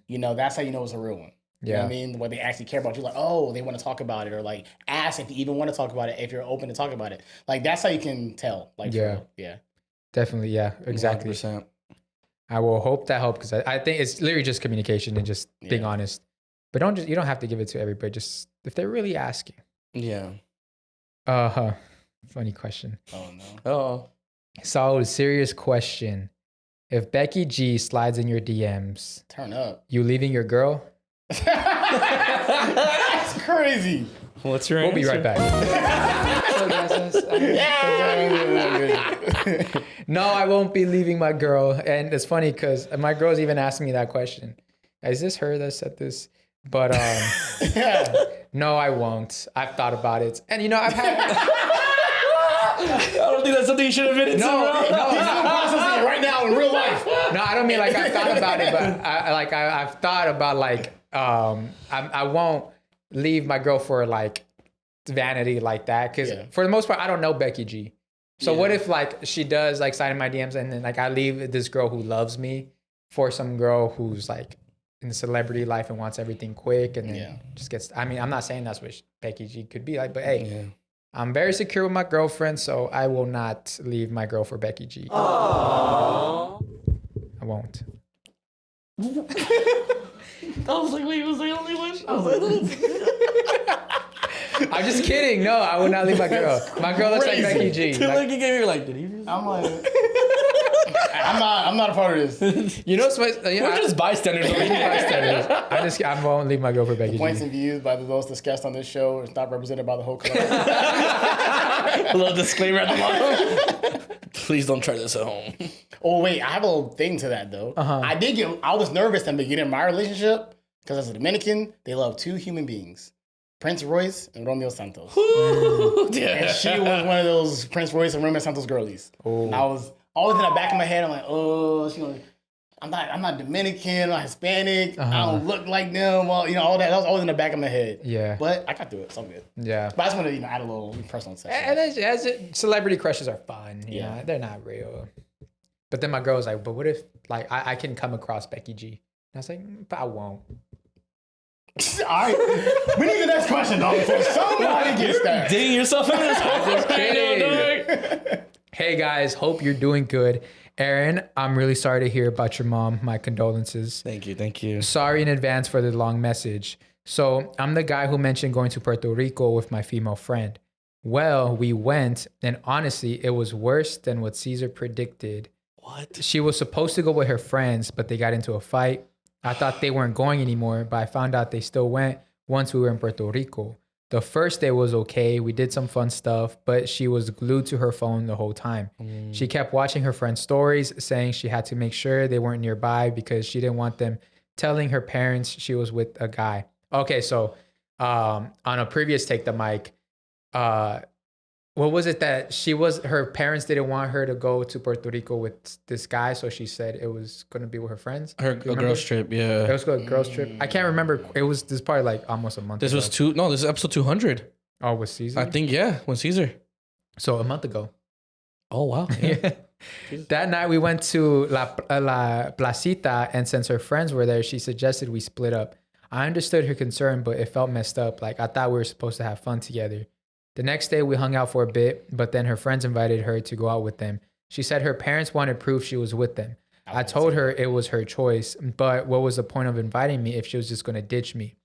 that's how you know it's a real one. You know what I mean? When they actually care about you, like, oh, they want to talk about it, or like ask if you even want to talk about it, if you're open to talk about it. Like, that's how you can tell. Like, yeah. Definitely, yeah, exactly. 100%. I will hope that helped, because I think it's literally just communication and just being honest. But you don't have to give it to everybody. Just if they're really asking. Yeah. Funny question. Oh no. Oh. Saul, serious question. If Becky G slides in your DMs, turn up. You leaving your girl? That's crazy. What's your answer? We'll be right back. No, I won't be leaving my girl. And it's funny because my girl's even asking me that question. Is this her that said this? But no, I won't. I've thought about it. And I've had... I don't think that's something you should admit it no, he's not processing it right now in real life. No, I don't mean like I've thought about it, but I've thought about like I won't leave my girl for like vanity like that, because for the most part I don't know Becky G. So what if like she does like sign in my DMs and then like I leave this girl who loves me for some girl who's like in the celebrity life and wants everything quick and then just gets. I mean, I'm not saying that's what Becky G could be like, but hey. I'm very secure with my girlfriend, so I will not leave my girl for Becky G. Aww. I won't. I was like, wait, was the only one? I was like, I'm just kidding. No, I will not leave my girl. My girl looks like Becky G. Look, you gave me like, did he? I'm like, I'm not a part of this. You know, we're just bystanders. I won't leave my girl for Becky G. Points and views by those discussed on this show is not represented by the whole club. A little disclaimer at the bottom. Please don't try this at home. Oh wait, I have a little thing to that though. I was nervous in the beginning of my relationship because as a Dominican, they love two human beings. Prince Royce and Romeo Santos. And she was one of those Prince Royce and Romeo Santos girlies. And I was always in the back of my head, I'm like, oh, I'm not Dominican, I'm not Hispanic, I don't look like them. Well, all that was always in the back of my head. Yeah. But I got through it, so I'm good. Yeah. But I just want to add a little personal section. And celebrity crushes are fun. You know, they're not real. But then my girl was like, but what if I can come across Becky G? And I was like, but I won't. All right, we need the next question, though. Before somebody gets that. Digging yourself in this hole. Just kidding. Hey guys, hope you're doing good. Aaron, I'm really sorry to hear about your mom. My condolences. Thank you. Sorry in advance for the long message. So I'm the guy who mentioned going to Puerto Rico with my female friend. Well, we went, and honestly, it was worse than what Caesar predicted. What? She was supposed to go with her friends, but they got into a fight. I thought they weren't going anymore, but I found out they still went once we were in Puerto Rico. The first day was okay. We did some fun stuff, but she was glued to her phone the whole time. She kept watching her friends' stories, saying she had to make sure they weren't nearby because she didn't want them telling her parents she was with a guy. Okay, so on a previous Take the Mic, what was it that her parents didn't want her to go to Puerto Rico with this guy, so she said it was going to be with her friends? Her girls trip, yeah. It was a girls trip. I can't remember. This probably like almost a month ago. This is episode 200. Oh, with Caesar? I think, yeah, with Caesar. So a month ago. Oh, wow. Yeah. That night we went to La Placita, and since her friends were there, she suggested we split up. I understood her concern, but it felt messed up. Like I thought we were supposed to have fun together. The next day we hung out for a bit, but then her friends invited her to go out with them. She said her parents wanted proof she was with them. I told her it was her choice, but what was the point of inviting me if she was just going to ditch me?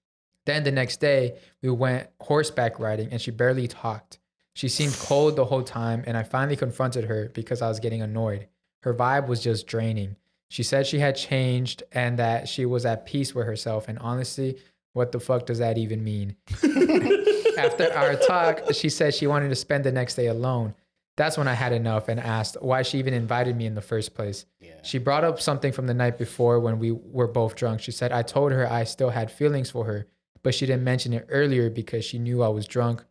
Then the next day we went horseback riding and she barely talked. She seemed cold the whole time, and I finally confronted her because I was getting annoyed. Her vibe was just draining. She said she had changed and that she was at peace with herself, and honestly, what the fuck does that even mean? After our talk, she said she wanted to spend the next day alone. That's when I had enough and asked why she even invited me in the first place. Yeah. She brought up something from the night before when we were both drunk. She said I told her I still had feelings for her, but she didn't mention it earlier because she knew I was drunk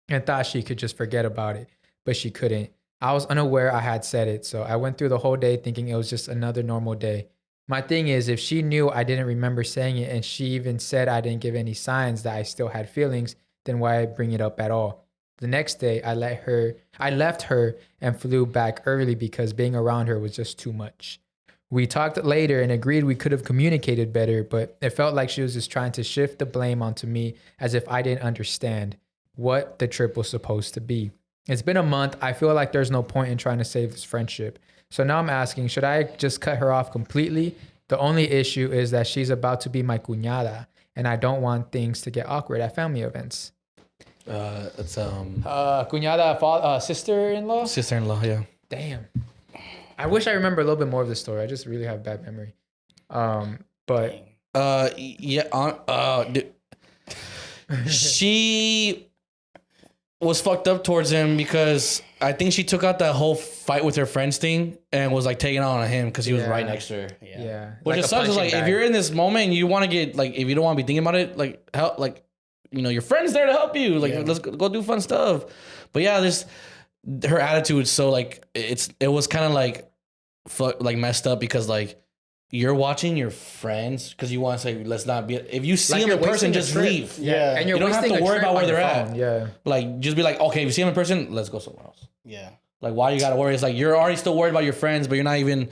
and thought she could just forget about it, but she couldn't. I was unaware I had said it, so I went through the whole day thinking it was just another normal day. My thing is, if she knew I didn't remember saying it and she even said I didn't give any signs that I still had feelings, then why bring it up at all? The next day, I left her and flew back early because being around her was just too much. We talked later and agreed we could have communicated better, but it felt like she was just trying to shift the blame onto me as if I didn't understand what the trip was supposed to be. It's been a month. I feel like there's no point in trying to save this friendship. So now I'm asking, should I just cut her off completely? The only issue is that she's about to be my cuñada, and I don't want things to get awkward at family events. It's Cuñada, sister-in-law? Sister-in-law, yeah. Damn. I wish I remember a little bit more of the story. I just really have bad memory. She was fucked up towards him because I think she took out that whole fight with her friends thing and was like taking it on him because he was right next to her. Yeah. Which it sucks is like if you're in this moment and you want to get like if you don't want to be thinking about it, like help, like your friend's there to help you. Like let's go do fun stuff. But yeah, her attitude is so like it was kind of like messed up because like you're watching your friends because you want to say let's not be. If you see them in person, just leave. Yeah, and you don't have to worry about where they're at. Yeah, like just be like, okay, if you see them in person, let's go somewhere else. Yeah, like why you gotta worry? It's like you're already still worried about your friends, but you're not even.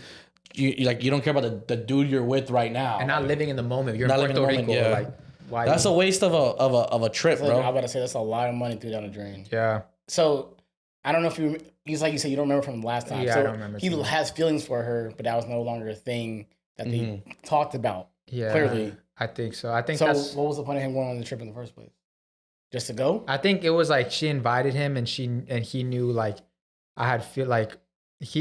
You don't care about the dude you're with right now, and not living in the moment. You're not in Puerto Rico. Yeah. Like, why? That's a waste of a trip, bro. I'm about to say that's a lot of money threw down the drain. Yeah. So I don't know if you. He's like you said, you don't remember from the last time. Yeah, so I don't remember. He has feelings for her, but that was no longer a thing that they talked about. Yeah, clearly. I think so. I think so. That's, what was the point of him going on the trip in the first place? Just to go? I think it was like she invited him, and he knew like I had feel like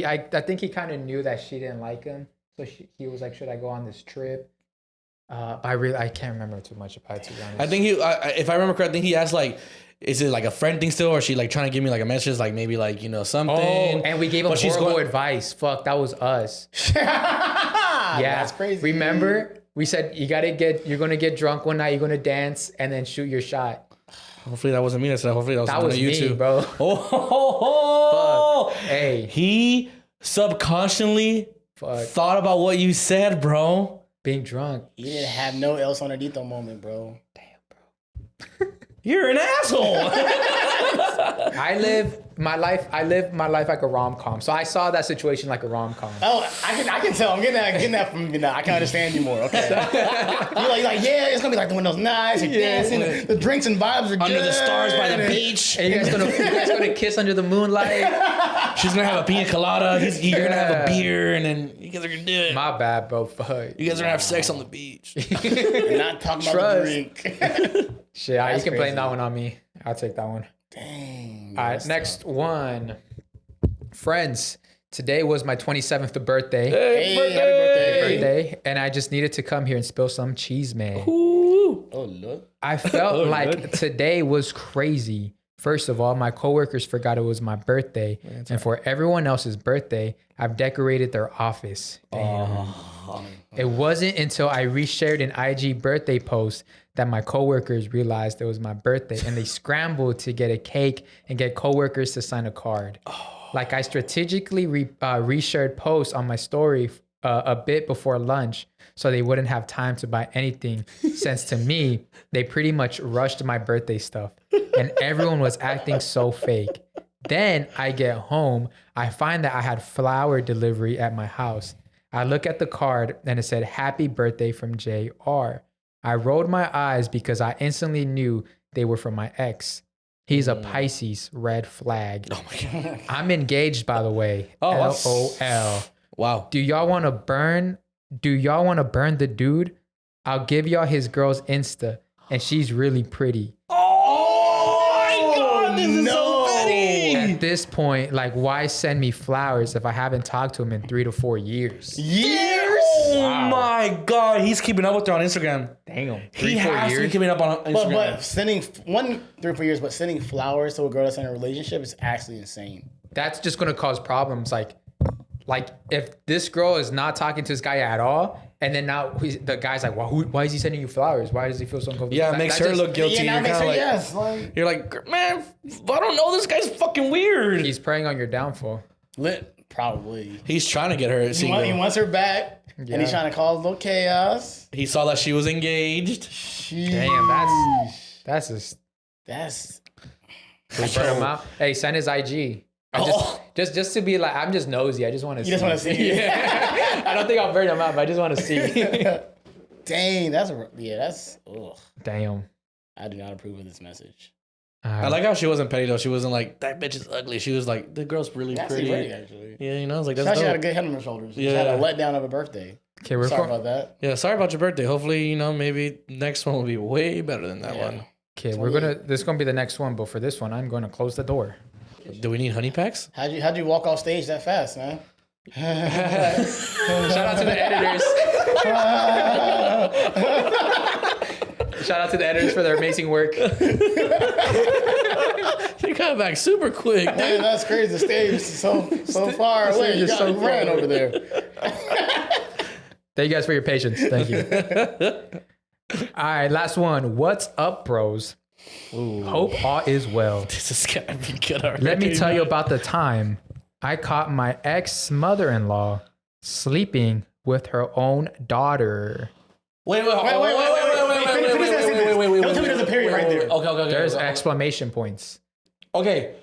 I think he kind of knew that she didn't like him, so he was like, "Should I go on this trip?" I can't remember too much about it, to be honest. I think if I remember correctly, I think he asked like, is it like a friend thing still, or is she like trying to give me like a message, like maybe like something? Oh, and we gave him horrible advice. Fuck, that was us. Yeah, that's crazy. Remember, we said you're gonna get drunk one night, you're gonna dance, and then shoot your shot. Hopefully that wasn't me. Hopefully that was me, YouTube, bro. Oh, fuck. Hey, he subconsciously thought about what you said, bro. Being drunk. You didn't have no El Sonadito moment, bro. Damn, bro. You're an asshole. I live my life like a rom-com. So I saw that situation like a rom-com. Oh, I can tell. I'm getting that from you now. I can understand you more. Okay. you're like, yeah, it's gonna be like the windows nice, you're dancing, the drinks and vibes are under good. the stars by the beach. And you guys gonna kiss under the moonlight. She's gonna have a pina colada. You're gonna have a beer, and then you guys are gonna do it. My bad, bro. Fuck. You guys are gonna have sex on the beach. And not talking about the drink. Shit, you can blame that one on me. I'll take that one. Dang. All right, next one. Friends, today was my 27th birthday. Hey, birthday. happy birthday. And I just needed to come here and spill some cheese, man. Ooh. Oh, look. I felt like today was crazy. First of all, my coworkers forgot it was my birthday. And for everyone else's birthday, I've decorated their office. Damn. It wasn't until I reshared an IG birthday post that my coworkers realized it was my birthday, and they scrambled to get a cake and get coworkers to sign a card. Like I strategically reshared posts on my story a bit before lunch so they wouldn't have time to buy anything, since to me, they pretty much rushed my birthday stuff and everyone was acting so fake. Then I get home, I find that I had flower delivery at my house. I look at the card and it said, "Happy birthday from JR." I rolled my eyes because I instantly knew they were from my ex. He's a Pisces, red flag. Oh my God. I'm engaged, by the way. Oh, LOL. Wow. Do y'all want to burn the dude? I'll give y'all his girl's Insta, and she's really pretty. Oh my God, this is so funny. At this point, like, why send me flowers if I haven't talked to him in 3 to 4 years? Oh my God, he's keeping up with her on Instagram. Damn. He has to be keeping up on Instagram. But sending 3 or 4 years, but sending flowers to a girl that's in a relationship is actually insane. That's just going to cause problems. Like if this girl is not talking to this guy at all, and then now the guy's like, why is he sending you flowers? Why does he feel so uncomfortable? Yeah, it makes her look guilty. Yeah, You're kind of like, yes. you're like, man, I don't know. This guy's fucking weird. He's preying on your downfall. Probably. He's trying to get her. He wants her back. Yeah. And he's trying to cause a little chaos. He saw that she was engaged. Damn, that's just. We burn him out. Hey, send his IG. Just to be like, I'm just nosy. I just want to see. You just want to see. Yeah. I don't think I'll burn him out, but I just want to see. Dang, that's ugh. Damn. I do not approve of this message. I like how she wasn't petty though. She wasn't like, that bitch is ugly. She was like, the girl's really pretty. Actually. Yeah, I was like, that's She dope. had a good head on her shoulders. She Yeah. had a letdown of a birthday. Okay, we're sorry about that. Yeah, sorry about your birthday. Hopefully, maybe next one will be way better than that one. Okay, this is gonna be the next one, but for this one, I'm gonna close the door. Do we need honey packs? How'd you walk off stage that fast, man? Shout out to the editors. Shout out to the editors for their amazing work. You got back super quick. Man, that's crazy. The stage is so far away. You got ran over there. Thank you guys for your patience. Thank you. All right, last one. What's up, bros? Ooh. Hope all is well. This is gonna be good already. Let me tell you about the time I caught my ex-mother-in-law sleeping with her own daughter. Wait. Don't tell me there's a period right there. Okay. There's exclamation points. Okay.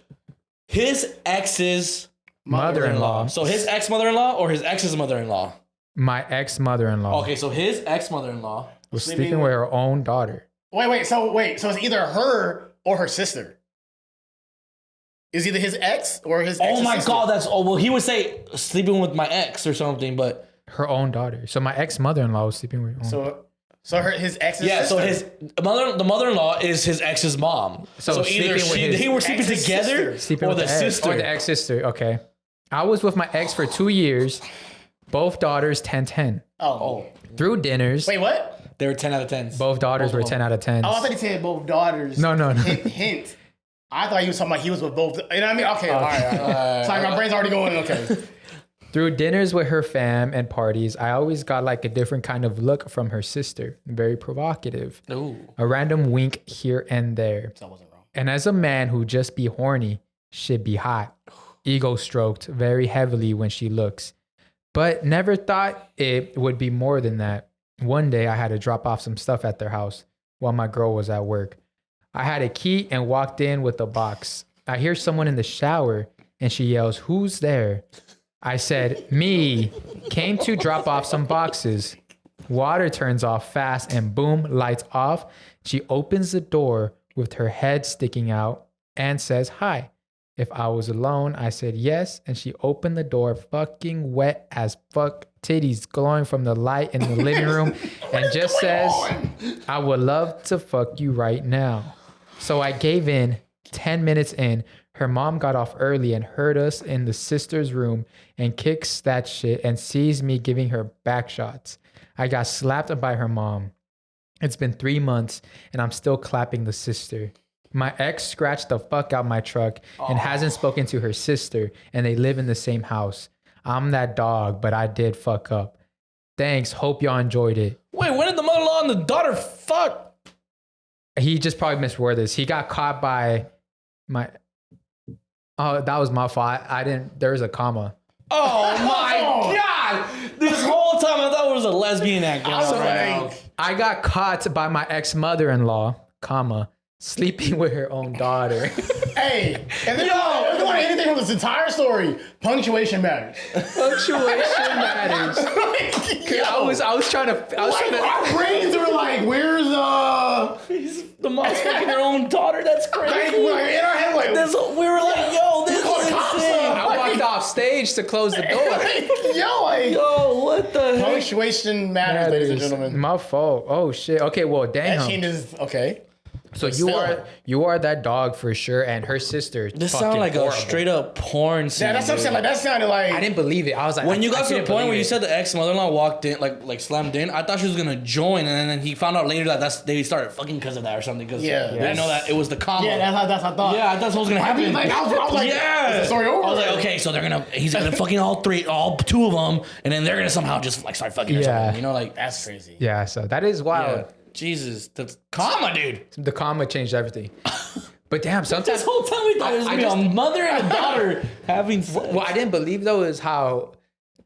His ex's Mother-in-law. So his ex-mother-in-law or his ex's mother-in-law? My ex-mother-in-law. Okay, so his ex-mother-in-law was sleeping with her own daughter. Wait. So it's either her or her sister. Is either his ex or his ex. Oh my God, well, he would say sleeping with my ex or something, but her own daughter. So my ex-mother-in-law was sleeping with her own. His ex's yeah, sister. So the mother-in-law is his ex's mom. So either they were sleeping together or the sister. Okay. I was with my ex for 2 years. Both daughters 10-10. Oh. Through dinners. Wait, what? They were 10 out of 10s. Both daughters were 10 out of 10. Oh, I thought he said both daughters. No. Hint. I thought he was talking about he was with both. You know what I mean? Okay, all right. Sorry, my brain's already going. Okay. Through dinners with her fam and parties, I always got like a different kind of look from her sister. Very provocative. Ooh. A random wink here and there. So I wasn't wrong. And as a man who just be horny, should be hot. Ego stroked very heavily when she looks. But never thought it would be more than that. One day I had to drop off some stuff at their house while my girl was at work. I had a key and walked in with a box. I hear someone in the shower and she yells, "Who's there?" I said, "Me." Came to drop off some boxes. Water turns off fast and boom, lights off. She opens the door with her head sticking out and says, "Hi." If I was alone, I said yes, and she opened the door, fucking wet as fuck, titties glowing from the light in the living room, and just says, "I would love to fuck you right now." So I gave in. 10 minutes in, her mom got off early and heard us in the sister's room and kicks that shit and sees me giving her back shots. I got slapped by her mom. It's been 3 months and I'm still clapping the sister. My ex scratched the fuck out my truck and hasn't spoken to her sister, and they live in the same house. I'm that dog, but I did fuck up. Thanks. Hope y'all enjoyed it. Wait, when did the mother-in-law and the daughter fuck? He just probably misworded this. He got caught by my... Oh, that was my fault. I didn't... There was a comma. Oh my God! This whole time I thought it was a lesbian act. I got caught by my ex-mother-in-law, comma, sleeping with her own daughter. Hey, and then if you want anything from this entire story, punctuation matters. Punctuation matters. I was trying to. Our brains were like, "Where's The mom's fucking their own daughter. That's crazy. in our head like we were like, yo, this is insane. I walked off stage to close the door. Yo, what the heck? Punctuation matters, ladies and gentlemen. My fault. Oh shit. Okay, well, damn. That changes. Okay. So you are that dog for sure, and her sister. This sounded like horrible. a straight up porn scene. Yeah, that's what I'm saying. Like that sounded like I didn't believe it. I was like, when you got to the couldn't point where believe you it. said the ex mother-in-law walked in, like slammed in, I thought she was gonna join, and then he found out later that they started fucking because of that or something. Because they didn't know that it was the combo. Yeah, that's what I thought. Yeah, that's what was gonna happen. I was like, yeah. is the story over? I was like, okay, so he's gonna fucking all two of them, and then they're gonna somehow just like start fucking or something. You know, like that's crazy. Yeah, so that is wild. yeah. Jesus, the comma, dude. The comma changed everything. But damn, sometimes This whole time we thought it was gonna be a mother and a daughter having sex. what I didn't believe though is how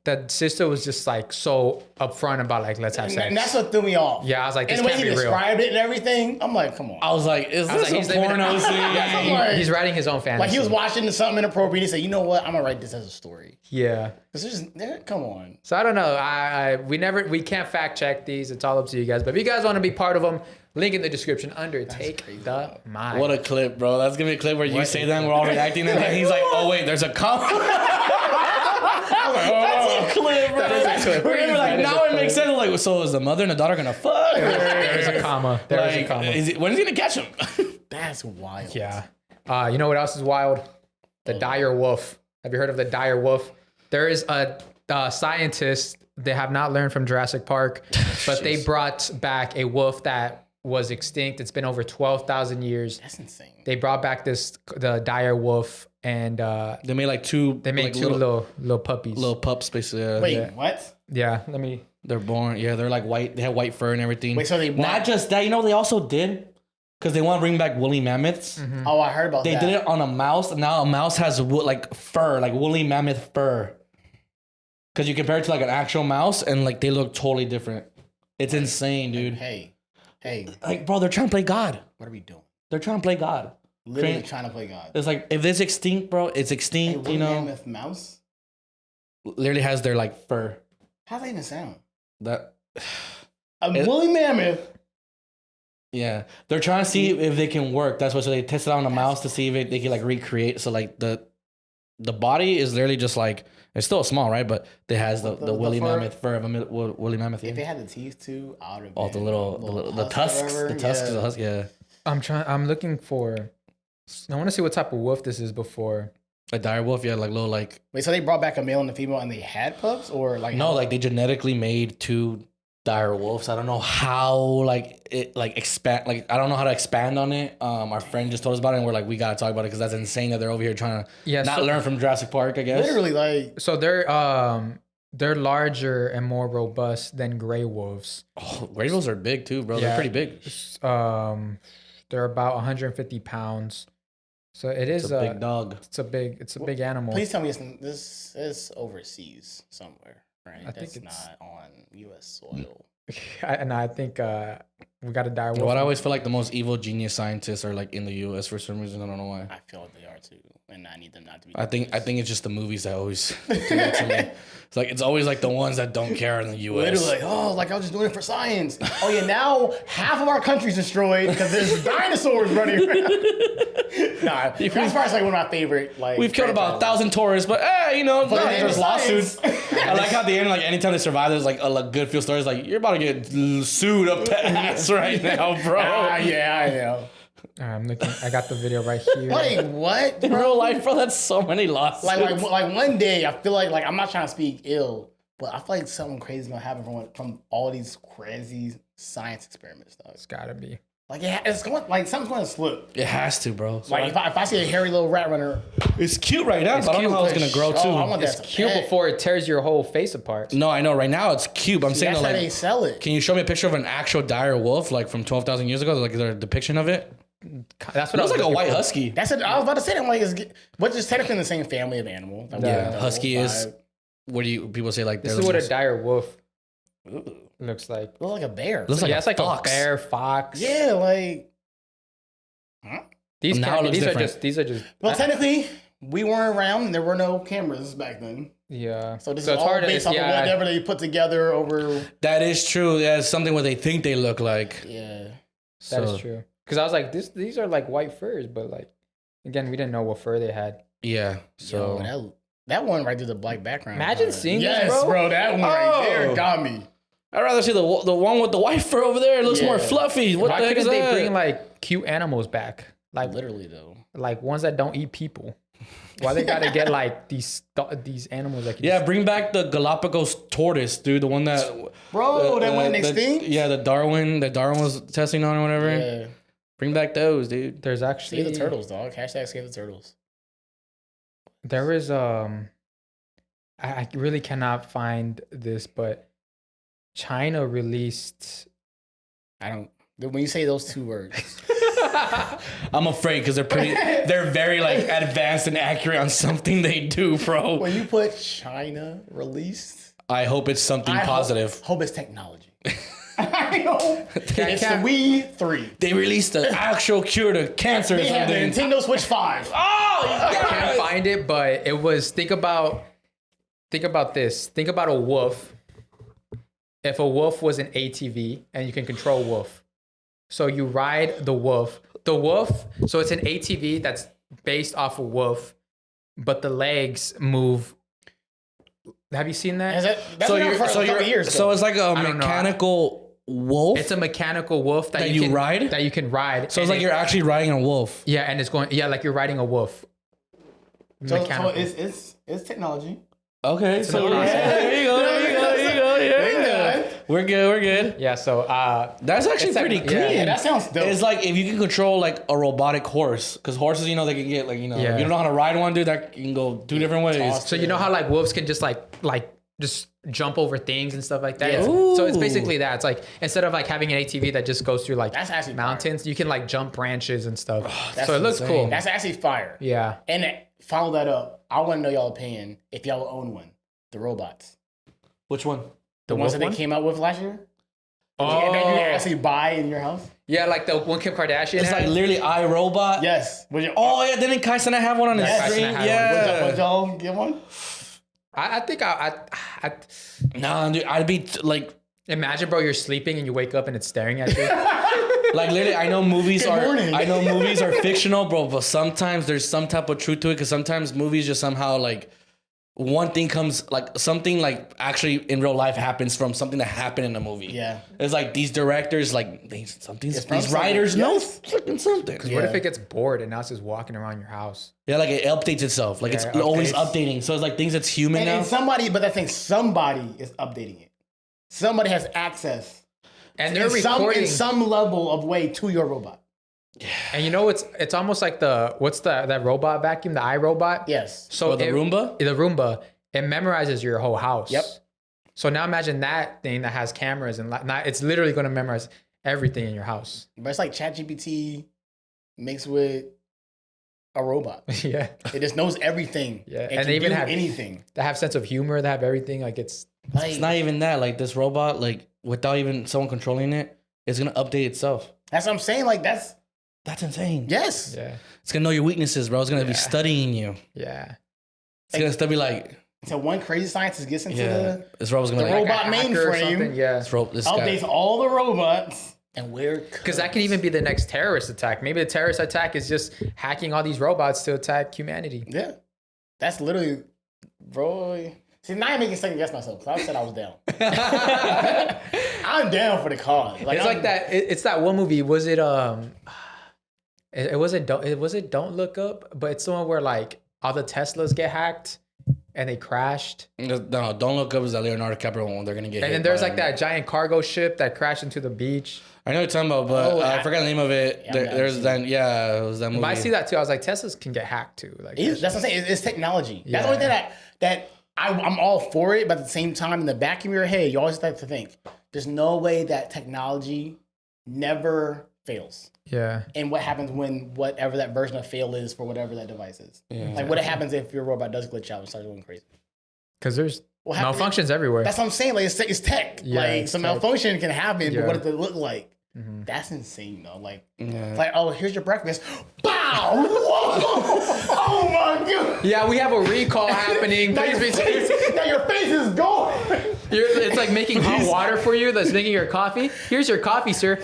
the sister was just like so upfront about like let's have sex. And that's what threw me off. Yeah, I was like, this and the way can't he be real. described it and everything, I'm like, come on. I was like, is this he's a living porno it- scene? I'm like, He's writing his own fantasy. like he was watching something inappropriate. He said, you know what? I'm gonna write this as a story. Yeah. This is come on. So I don't know. We can't fact check these. It's all up to you guys. But if you guys want to be part of them, link in the description under. Take the mic. What a clip, bro. That's gonna be a clip where you say that and we're all reacting, and then he's like, oh wait, there's a comma. That's a clip, bro. That is a clip. We're gonna be like, That is now a it makes sense. Like, so is the mother and the daughter gonna fuck? There's a comma. There's a comma. When is he gonna catch him? That's wild. Yeah. You know what else is wild? The dire wolf. Have you heard of the dire wolf? There is a scientist. They have not learned from Jurassic Park, but they brought back a wolf that was extinct. It's been over 12,000 years. That's insane. They brought back the dire wolf, and They made like two. they made like, two little puppies. little pups, basically. Yeah. Wait, what? Yeah, let me. They're born. Yeah, they're like white. They have white fur and everything. Wait, so they not just that. You know, they also did because they want to bring back woolly mammoths. Oh, I heard about They that. did it on a mouse, and now a mouse has like fur, like woolly mammoth fur. Because you compare it to like an actual mouse, and like they look totally different. It's insane, dude. Hey, Like, bro, they're trying to play God. what are we doing? They're trying to play God. Literally trying to play God. It's like if it's extinct, bro, it's extinct. You know, Mammoth mouse. literally has their like fur. How's that even sound? That A woolly mammoth. yeah, they're trying to see if they can work. That's what so they tested on a mouse to see if they can like recreate. So like the body is literally just like it's still small, right? But it has the woolly fur? mammoth fur of a woolly mammoth. If it had the teeth too, I would have. Oh, the tusks, the tusks, the husk, yeah. I'm looking for. I want to see what type of wolf this is before. A dire wolf, yeah, like little like. Wait, so they brought back a male and a female, and they had pups, or like No, like they genetically made 2 dire wolves. I don't know how like it like expand. Like I don't know how to expand on it. Our friend just told us about it, and we're like, we gotta talk about it because that's insane that they're over here trying to not learn from Jurassic Park. I guess literally like. So they're larger and more robust than gray wolves. Oh, gray wolves are big too, bro. They're pretty big. They're about 150 pounds. So it's a big dog. It's a big animal. Please tell me this is overseas somewhere, right? I That's think it's not on U.S. soil. I think we got a dire wolf. What I always feel like the most evil genius scientists are like in the U.S. for some reason. I don't know why. I feel like they are too, and I need them not to be. I think it's just the movies that always do that to me. It's like it's always like the ones that don't care in the U.S. Literally, like I was just doing it for science. Oh yeah, now half of our country's destroyed because there's dinosaurs running around. Nah, that's probably like one of my favorite. Like we've killed about 1,000 tourists, but there's lawsuits. I like how at the end, like anytime they survive, there's like a good feel stories. Like you're about to get sued up the ass right now, bro. Yeah, I know. I'm looking. I got the video right here. Like what? In real life, bro, that's so many lawsuits. Like one day, I feel like I'm not trying to speak ill, but I feel like something crazy is gonna happen from all these crazy science experiments, dog. It's gotta be. Like it's going like something's going to slip. It has to, bro. So like if I see a hairy little rat runner, it's cute right now, but I don't know how it's gonna grow too. I want it's cute before it tears your whole face apart. No, I know. Right now it's cute. But I'm saying that's like, how they sell it. Can you show me a picture of an actual dire wolf, like from 12,000 years ago? Like, is there a depiction of it? That's what it was like a white husky. I was about to say. I'm like, what's just technically in the same family of animal. Yeah, husky is. What do you people say? Like this is what a dire wolf looks like. Looks like a bear. Looks like it's like a bear, fox. Yeah, like. Huh? These are just. Well, technically, we weren't around, and there were no cameras back then. Yeah. So this is all based off of whatever they put together over. That is true. That's something what they think they look like. Yeah. That is true. Because I was like, these are like white furs, but like, again, we didn't know what fur they had. Yeah. So that one right through the black background. Imagine seeing this, bro. bro. That one right there got me. I'd rather see the one with the white fur over there. It looks more fluffy. What the heck is that? They bring like cute animals back? Like literally though. Like ones that don't eat people. Why they gotta get like these animals that can bring back the Galapagos tortoise, dude. The one that that went extinct? Yeah, the Darwin was testing on or whatever. Yeah. Bring back those, dude. There's actually save the turtles, dog. Hashtag save the turtles. There is I really cannot find this, but China released. When you say those two words. I'm afraid because they're very like advanced and accurate on something they do, bro. When you put China released, I hope it's something positive. Hope it's technology. I know. It's the Wii 3. They released the actual cure to cancer. They have the Nintendo Switch 5. Oh, I can't find it, but it was. Think about this. Think about a wolf. If a wolf was an ATV and you can control a wolf. So you ride the wolf. So it's an ATV that's based off a wolf, but the legs move. Have you seen that? So it's like a mechanical wolf? It's a mechanical wolf that you can ride? That you can ride. So it's like you're actually riding a wolf. Yeah, and it's going, like you're riding a wolf. So it's technology. Okay, so there you go. Yeah. We're good. Yeah, so that's actually pretty clean. Yeah, that sounds dope. It's like if you can control like a robotic horse, because horses, they can get like, if you don't know how to ride one, dude, that can go 2 different ways. So you know how like wolves can just just jump over things and stuff like that. Yeah. So it's basically that. It's like instead of like having an ATV that just goes through like that's actually mountains, fire. You can like jump branches and stuff. So it looks cool. That's actually fire. Yeah. And follow that up. I want to know y'all opinion if y'all own one. The robots. Which one? The ones that they came out with last year? Oh. That you can actually buy in your house? Yeah, like the one Kim Kardashian It's had. like literally iRobot. Yes. Yeah, didn't Kai Cenat have one on his screen? Yeah. Would y'all get one? I think Nah, dude, I'd be like... Imagine, bro, you're sleeping and you wake up and it's staring at you. Like literally, I know movies are fictional, bro, but sometimes there's some type of truth to it because sometimes movies just somehow like one thing comes like something like actually in real life happens from something that happened in a movie. Yeah. It's like these directors, like these writers know fucking something. Because what if it gets bored and now it's just walking around your house? Yeah, like it updates itself. Like it's always updating. So it's like things that's human now. And somebody is updating it. Somebody has access. And they're recording in some level of way to your robot. Yeah. And you know, it's almost like that robot vacuum, the iRobot? Yes. So the Roomba? The Roomba, it memorizes your whole house. Yep. So now imagine that thing that has cameras and it's literally going to memorize everything in your house. But it's like ChatGPT mixed with a robot. Yeah. It just knows everything. Yeah. And they even have anything. They have sense of humor. They have everything. Like it's not even that. Like this robot, like without even someone controlling it, it's going to update itself. That's what I'm saying. Like that's insane. Yes. Yeah. It's going to know your weaknesses, bro. It's going to be studying you. Yeah. It's going to be like... So one crazy scientist gets into this robot's going to be like robot mainframe. Yeah. This updates guy. all the robots. And where... Because that could even be the next terrorist attack. Maybe the terrorist attack is just hacking all these robots to attack humanity. Yeah. That's literally... Bro... See, now you're making second guess myself. Because I said I was down. I'm down for the cause. Like, it's like that... It's that one movie. Was it... It wasn't Don't Look Up, but it's the one where like all the Teslas get hacked and they crashed. No, Don't Look Up is that Leonardo DiCaprio one. They're gonna get. And then there's like that giant cargo ship that crashed into the beach. I know what you're talking about, but I forgot the name of it. Yeah, There's that. Yeah, it was that movie. But I see that too. I was like, Teslas can get hacked too. Like that's what I'm saying. It's technology. That's the only thing that I'm all for it, but at the same time, in the back of your head, you always have to think: there's no way that technology never fails. Yeah. And what happens when whatever that version of fail is for whatever that device is? Yeah. Like what happens if your robot does glitch out and starts going crazy? Because there's malfunctions everywhere. That's what I'm saying. Like it's tech. Yeah, like some malfunction can happen, but what does it look like? Mm-hmm. That's insane though. Like, it's like, oh, here's your breakfast. Bow! Whoa! Oh my god! Yeah, we have a recall happening. Now your face is gone. It's like making hot water for you. That's making your coffee. Here's your coffee, sir.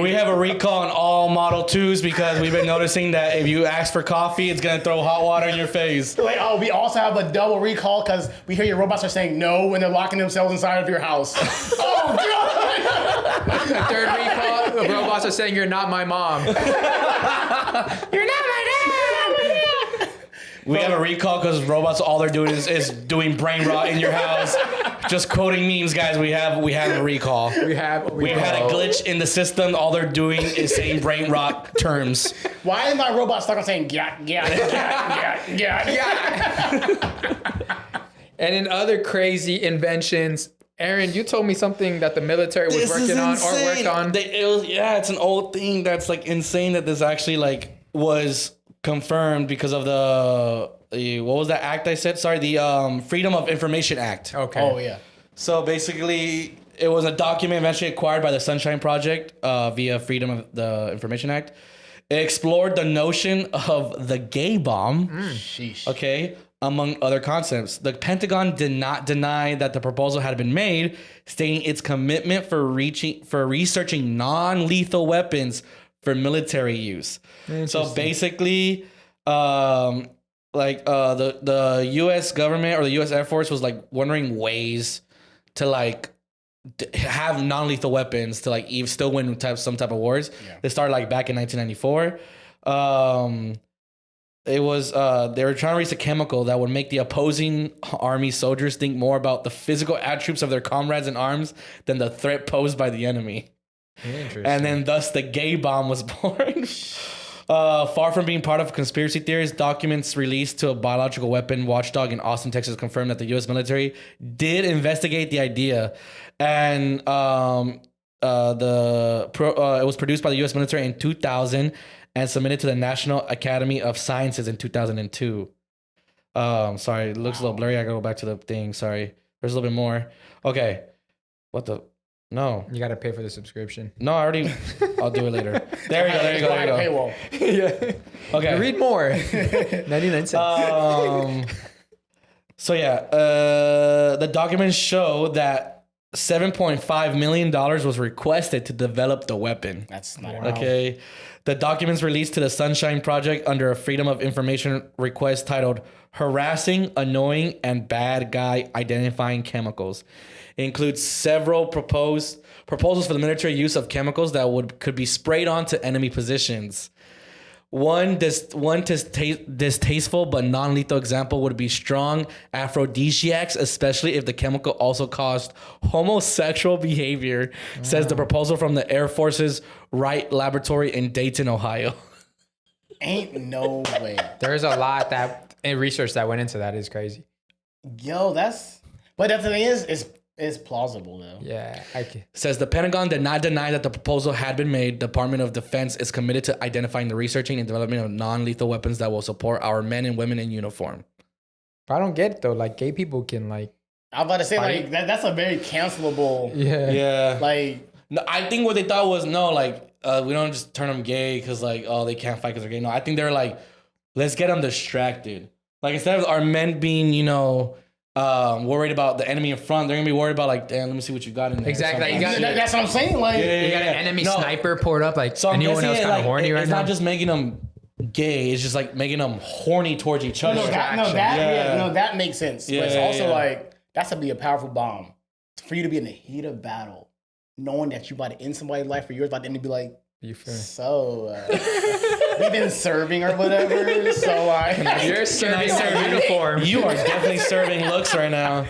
We have a recall on all Model 2s because we've been noticing that if you ask for coffee, it's gonna throw hot water in your face. Like, oh, we also have a double recall because we hear your robots are saying no when they're locking themselves inside of your house. Oh god! The third recall, the robots are saying you're not my mom. You're not my dad. We have a recall because robots, all they're doing is doing brain rot in your house. Just quoting memes, guys. We have a recall. We had a glitch in the system. All they're doing is saying brain rot terms. Why is my robot stuck on saying yeah? And in other crazy inventions, Aaron, you told me something that the military was working on or worked on. It's an old thing that's like insane that this actually like was confirmed because of the what was that act I said? Sorry, the Freedom of Information Act. Okay. Oh yeah. So basically, it was a document eventually acquired by the Sunshine Project via Freedom of the Information Act. It explored the notion of the gay bomb. Sheesh. Okay, among other concepts. The Pentagon did not deny that the proposal had been made, stating its commitment for researching non-lethal weapons for military use. So basically, the U.S. government or the U.S. Air Force was like wondering ways to like have non-lethal weapons to like even still win some type of wars. Yeah. They started like back in 1994. It was they were trying to release a chemical that would make the opposing army soldiers think more about the physical attributes of their comrades in arms than the threat posed by the enemy. And then thus the gay bomb was born. Far from being part of conspiracy theories, documents released to a biological weapon watchdog in Austin, Texas, confirmed that the U.S. military did investigate the idea, and it was produced by the U.S. military in 2000 and submitted to the National Academy of Sciences in 2002. Sorry, it looks a little blurry. I gotta go back to the thing. Sorry, there's a little bit more. Okay, what the. No. You got to pay for the subscription. No, I'll do it later. There you go. Yeah. Okay. Read more. 99 cents. So yeah, the documents show that $7.5 million was requested to develop the weapon. That's not okay. The documents released to the Sunshine Project under a Freedom of Information request titled Harassing, Annoying, and Bad Guy Identifying Chemicals. It includes several proposals for the military use of chemicals that could be sprayed onto enemy positions. One distasteful but non-lethal example would be strong aphrodisiacs, especially if the chemical also caused homosexual behavior, says the proposal from the Air Force's Wright Laboratory in Dayton, Ohio. Ain't no way. There's a lot in research that went into that. Is crazy. Yo, but the thing is, it's plausible though. Yeah, Says the Pentagon did not deny that the proposal had been made. The Department of Defense is committed to identifying the researching and development of non-lethal weapons that will support our men and women in uniform. I don't get it though. Like gay people can like. I'm about to say fight. like that's a very cancelable. Yeah. Like no, I think what they thought was we don't just turn them gay because like they can't fight because they're gay. No, I think they're like, let's get them distracted. Like instead of our men being worried about the enemy in front, they're gonna be worried about like, damn, let me see what you got in there. Exactly. That's what I'm saying. Like you got an enemy sniper poured up. Like so anyone else kind of horny right now. It's not just making them gay. It's just like making them horny towards each other. That makes sense. Yeah, but it's also like that's gonna be a powerful bomb for you to be in the heat of battle, knowing that you about to end somebody's life or yours, about them to be like, we've been serving or whatever. So like, you're serving our uniform. You are definitely serving looks right now.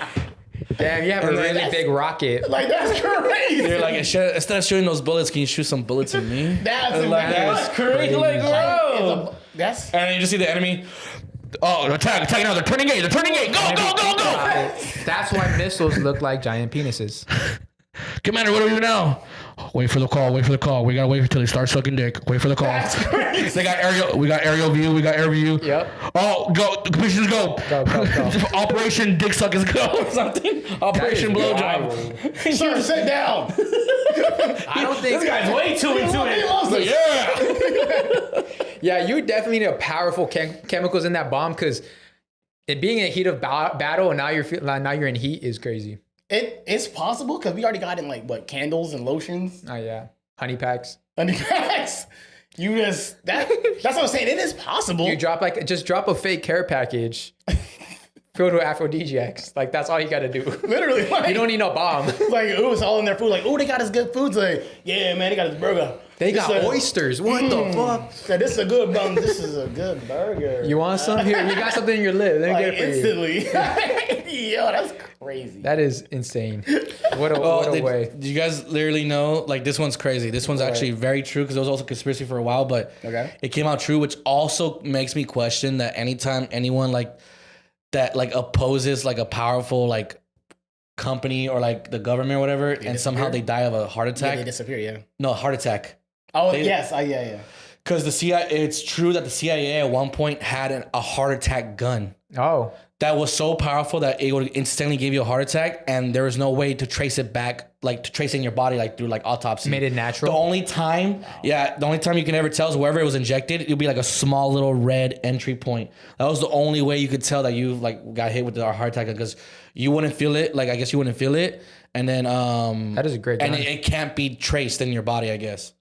Damn, you have a really big rocket. Like that's crazy. You're like, instead of shooting those bullets, can you shoot some bullets at me? That's crazy. Like, bro. And then you just see the enemy. Oh, attack now. They're turning gay. Go. That's why missiles look like giant penises. Commander, what do we do now? Wait for the call. We gotta wait until they start sucking dick. Wait for the call. They got aerial. We got aerial view. Yep. Oh, go. The commissioners go. Go. Operation Dick Suckers go or something. Operation Blowjob. Sir, sit down. I don't think this guy's way too into it. Yeah, you definitely need a powerful chemicals in that bomb because it being in heat of battle and now you're in heat is crazy. It's possible because we already got in like what candles and lotions. Oh yeah, honey packs. You that's what I'm saying. It is possible. You drop a fake care package filled with aphrodisiacs. Like that's all you got to do. Literally, like, you don't need no bomb. Like it's all in their food. Like they got us good foods. Like yeah, man, they got this burger. They got oysters. What the fuck? So this is a good bun. This is a good burger. You want some here? You got something in your lip. Let me get it for instantly. Yo, that's crazy. That is insane. What a way. Do you guys literally know? Like this one's crazy. This one's actually very true because it was also a conspiracy for a while, but it came out true, which also makes me question that anytime anyone like that like opposes like a powerful like company or like the government or whatever, and somehow they die of a heart attack. They disappear. Yeah. No, heart attack. Oh yes. Yeah. Because the CIA, it's true that the CIA at one point had a heart attack gun. Oh. That was so powerful that it would instantly give you a heart attack, and there was no way to trace it back, like to trace it in your body, like through like autopsy. Made it natural. The only time you can ever tell is wherever it was injected, it'll be like a small little red entry point. That was the only way you could tell that you like got hit with the heart attack because you wouldn't feel it. Like I guess you wouldn't feel it, and then that is a great. And it can't be traced in your body, I guess.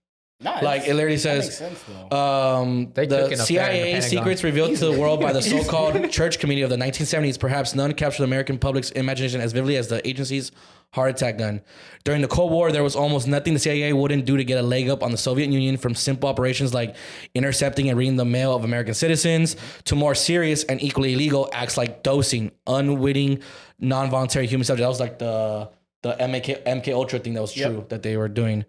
Nice. Like it literally says, that makes sense, though. the CIA secrets revealed to the world by the so-called Church Committee of the 1970s, perhaps none captured the American public's imagination as vividly as the agency's heart attack gun. During the Cold War, there was almost nothing the CIA wouldn't do to get a leg up on the Soviet Union, from simple operations like intercepting and reading the mail of American citizens to more serious and equally illegal acts like dosing unwitting, non-voluntary human subjects. That was like the MK Ultra thing that was true that they were doing.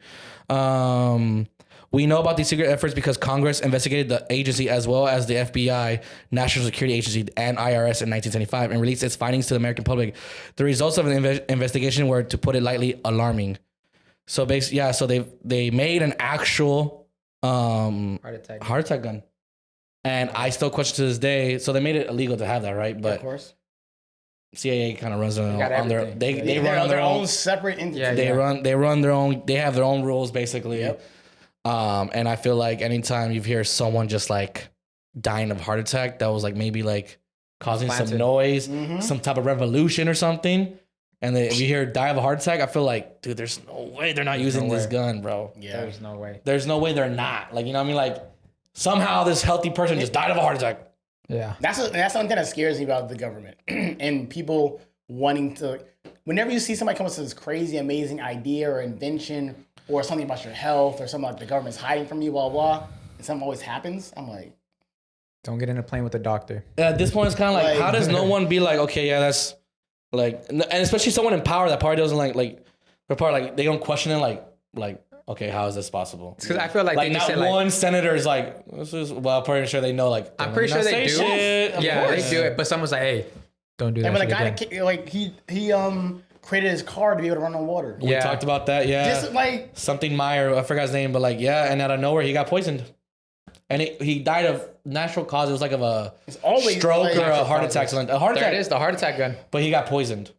We know about these secret efforts because Congress investigated the agency as well as the FBI, National Security Agency, and IRS in 1975 and released its findings to the American public. The results of an investigation were, to put it lightly, alarming. So basically, so they made an actual heart attack gun. And I still question to this day. So they made it illegal to have that, right? But of course. CIA kind of runs on their they run on their own separate entity. Yeah, they run their own. They have their own rules basically. Yep. And I feel like anytime you hear someone just like dying of heart attack, that was like maybe like causing some noise, some type of revolution or something, and if you hear die of a heart attack, I feel like, dude, there's no way they're not using this gun, bro. Yeah. There's no way. There's no way they're not. Like, you know what I mean? Like, somehow this healthy person just died of a heart attack. Yeah. That's something that scares me about the government and people wanting to. Whenever you see somebody come up with this crazy, amazing idea or invention or something about your health or something like the government's hiding from you, blah, blah, and something always happens, I'm like, don't get in a plane with a doctor. At this point, it's kind of like, how does no one be like, okay, yeah, that's like, and especially someone in power that probably doesn't they're probably like, they don't question it, like, okay, how is this possible? Because I feel like they just not say one senator is like, this is, well, I'm pretty sure they know, like, I'm pretty sure they do. Shit. Yeah, they do it. But someone's like, hey, don't do that. when the guy he created his car to be able to run on water. We talked about that, yeah. Just like something Meyer, I forgot his name, but like, yeah, and out of nowhere, he got poisoned. And he died of natural cause. It was like of a stroke or a heart attack. A heart attack. There it is, the heart attack gun. But he got poisoned.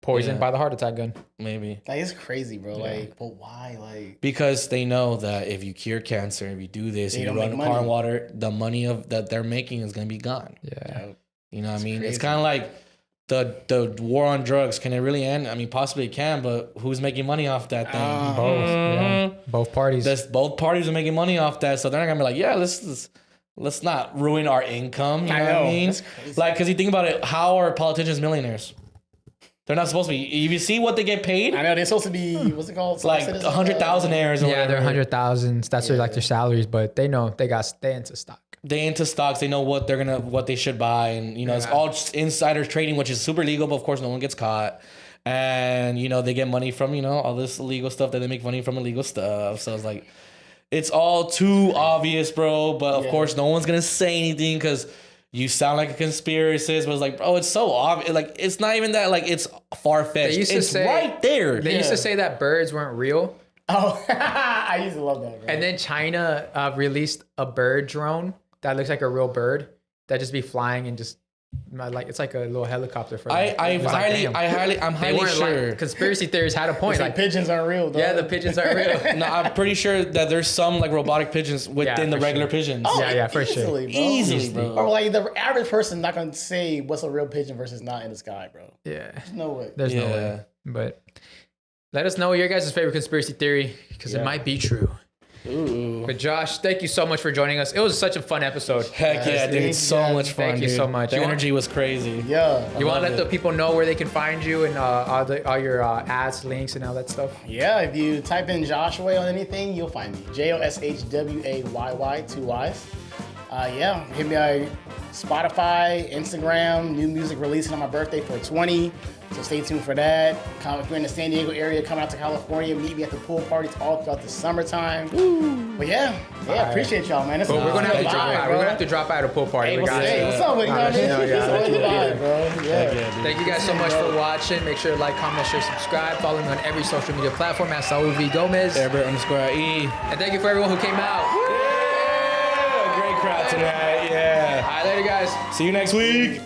Poisoned by the heart attack gun. Maybe. Like, it's crazy, bro. Yeah. Like, but why? Like, because they know that if you cure cancer, if you do this, and you run car and water, the money that they're making is gonna be gone. Yeah. You know what I mean? Crazy. It's kind of like the war on drugs. Can it really end? I mean, possibly it can, but who's making money off that thing? Both. Yeah. Both parties. Both parties are making money off that, so they're not gonna be like, yeah, let's not ruin our income. You know what I mean? That's crazy. Like, because you think about it, how are politicians millionaires? They're not supposed to be. If you see what they get paid, I know they're supposed to be. What's it called? Like 100,000-aires. Yeah, they're 100,000s. That's like their salaries, but they know they into stock. They into stocks. They know what they should buy, and it's all just insider trading, which is super legal. But of course, no one gets caught, and they get money from all this illegal stuff that they make money from illegal stuff. So it's like, it's all too obvious, bro. But of course, no one's gonna say anything because you sound like a conspiracist. But it's like, bro, it's so obvious. Like, it's not even that. Like, it's far fetched. It's right there. They used to say that birds weren't real. Oh, I used to love that. Bro. And then China released a bird drone that looks like a real bird that just be flying and just it's like a little helicopter for them. I'm highly sure. Like, conspiracy theories had a point. Like pigeons aren't real, though. Yeah, the pigeons aren't real. No, I'm pretty sure that there's some like robotic pigeons within the regular pigeons. Oh, yeah, for sure. Easily, bro. Or like the average person not gonna say what's a real pigeon versus not in the sky, bro. Yeah. There's no way. There's no way. But let us know your guys' favorite conspiracy theory because it might be true. Ooh. But Josh, thank you so much for joining us. It was such a fun episode. Heck yeah, dude. It's so much fun. Thank you so much. The energy was crazy. Yeah. You want to let the people know where they can find you and all your ads, links, and all that stuff? Yeah, if you type in Joshua on anything, you'll find me. JOSHWAYY, 2 Y's. Hit me on Spotify, Instagram, new music releasing on my birthday for 20. So stay tuned for that. If you're in the San Diego area, come out to California, meet me at the pool parties all throughout the summertime. Woo. But appreciate y'all, man. But we're gonna have to drop out. We're gonna have to drop out at a pool party. Hey, what's up with you, man? It's always a vibe, bro. Yeah. Thank you guys so much for watching. Make sure to like, comment, share, subscribe. Follow me on every social media platform at Saul V Gomez. Herbert_IE. And thank you for everyone who came out. Yeah, great crowd tonight. Yeah. All right, later, guys. See you next week.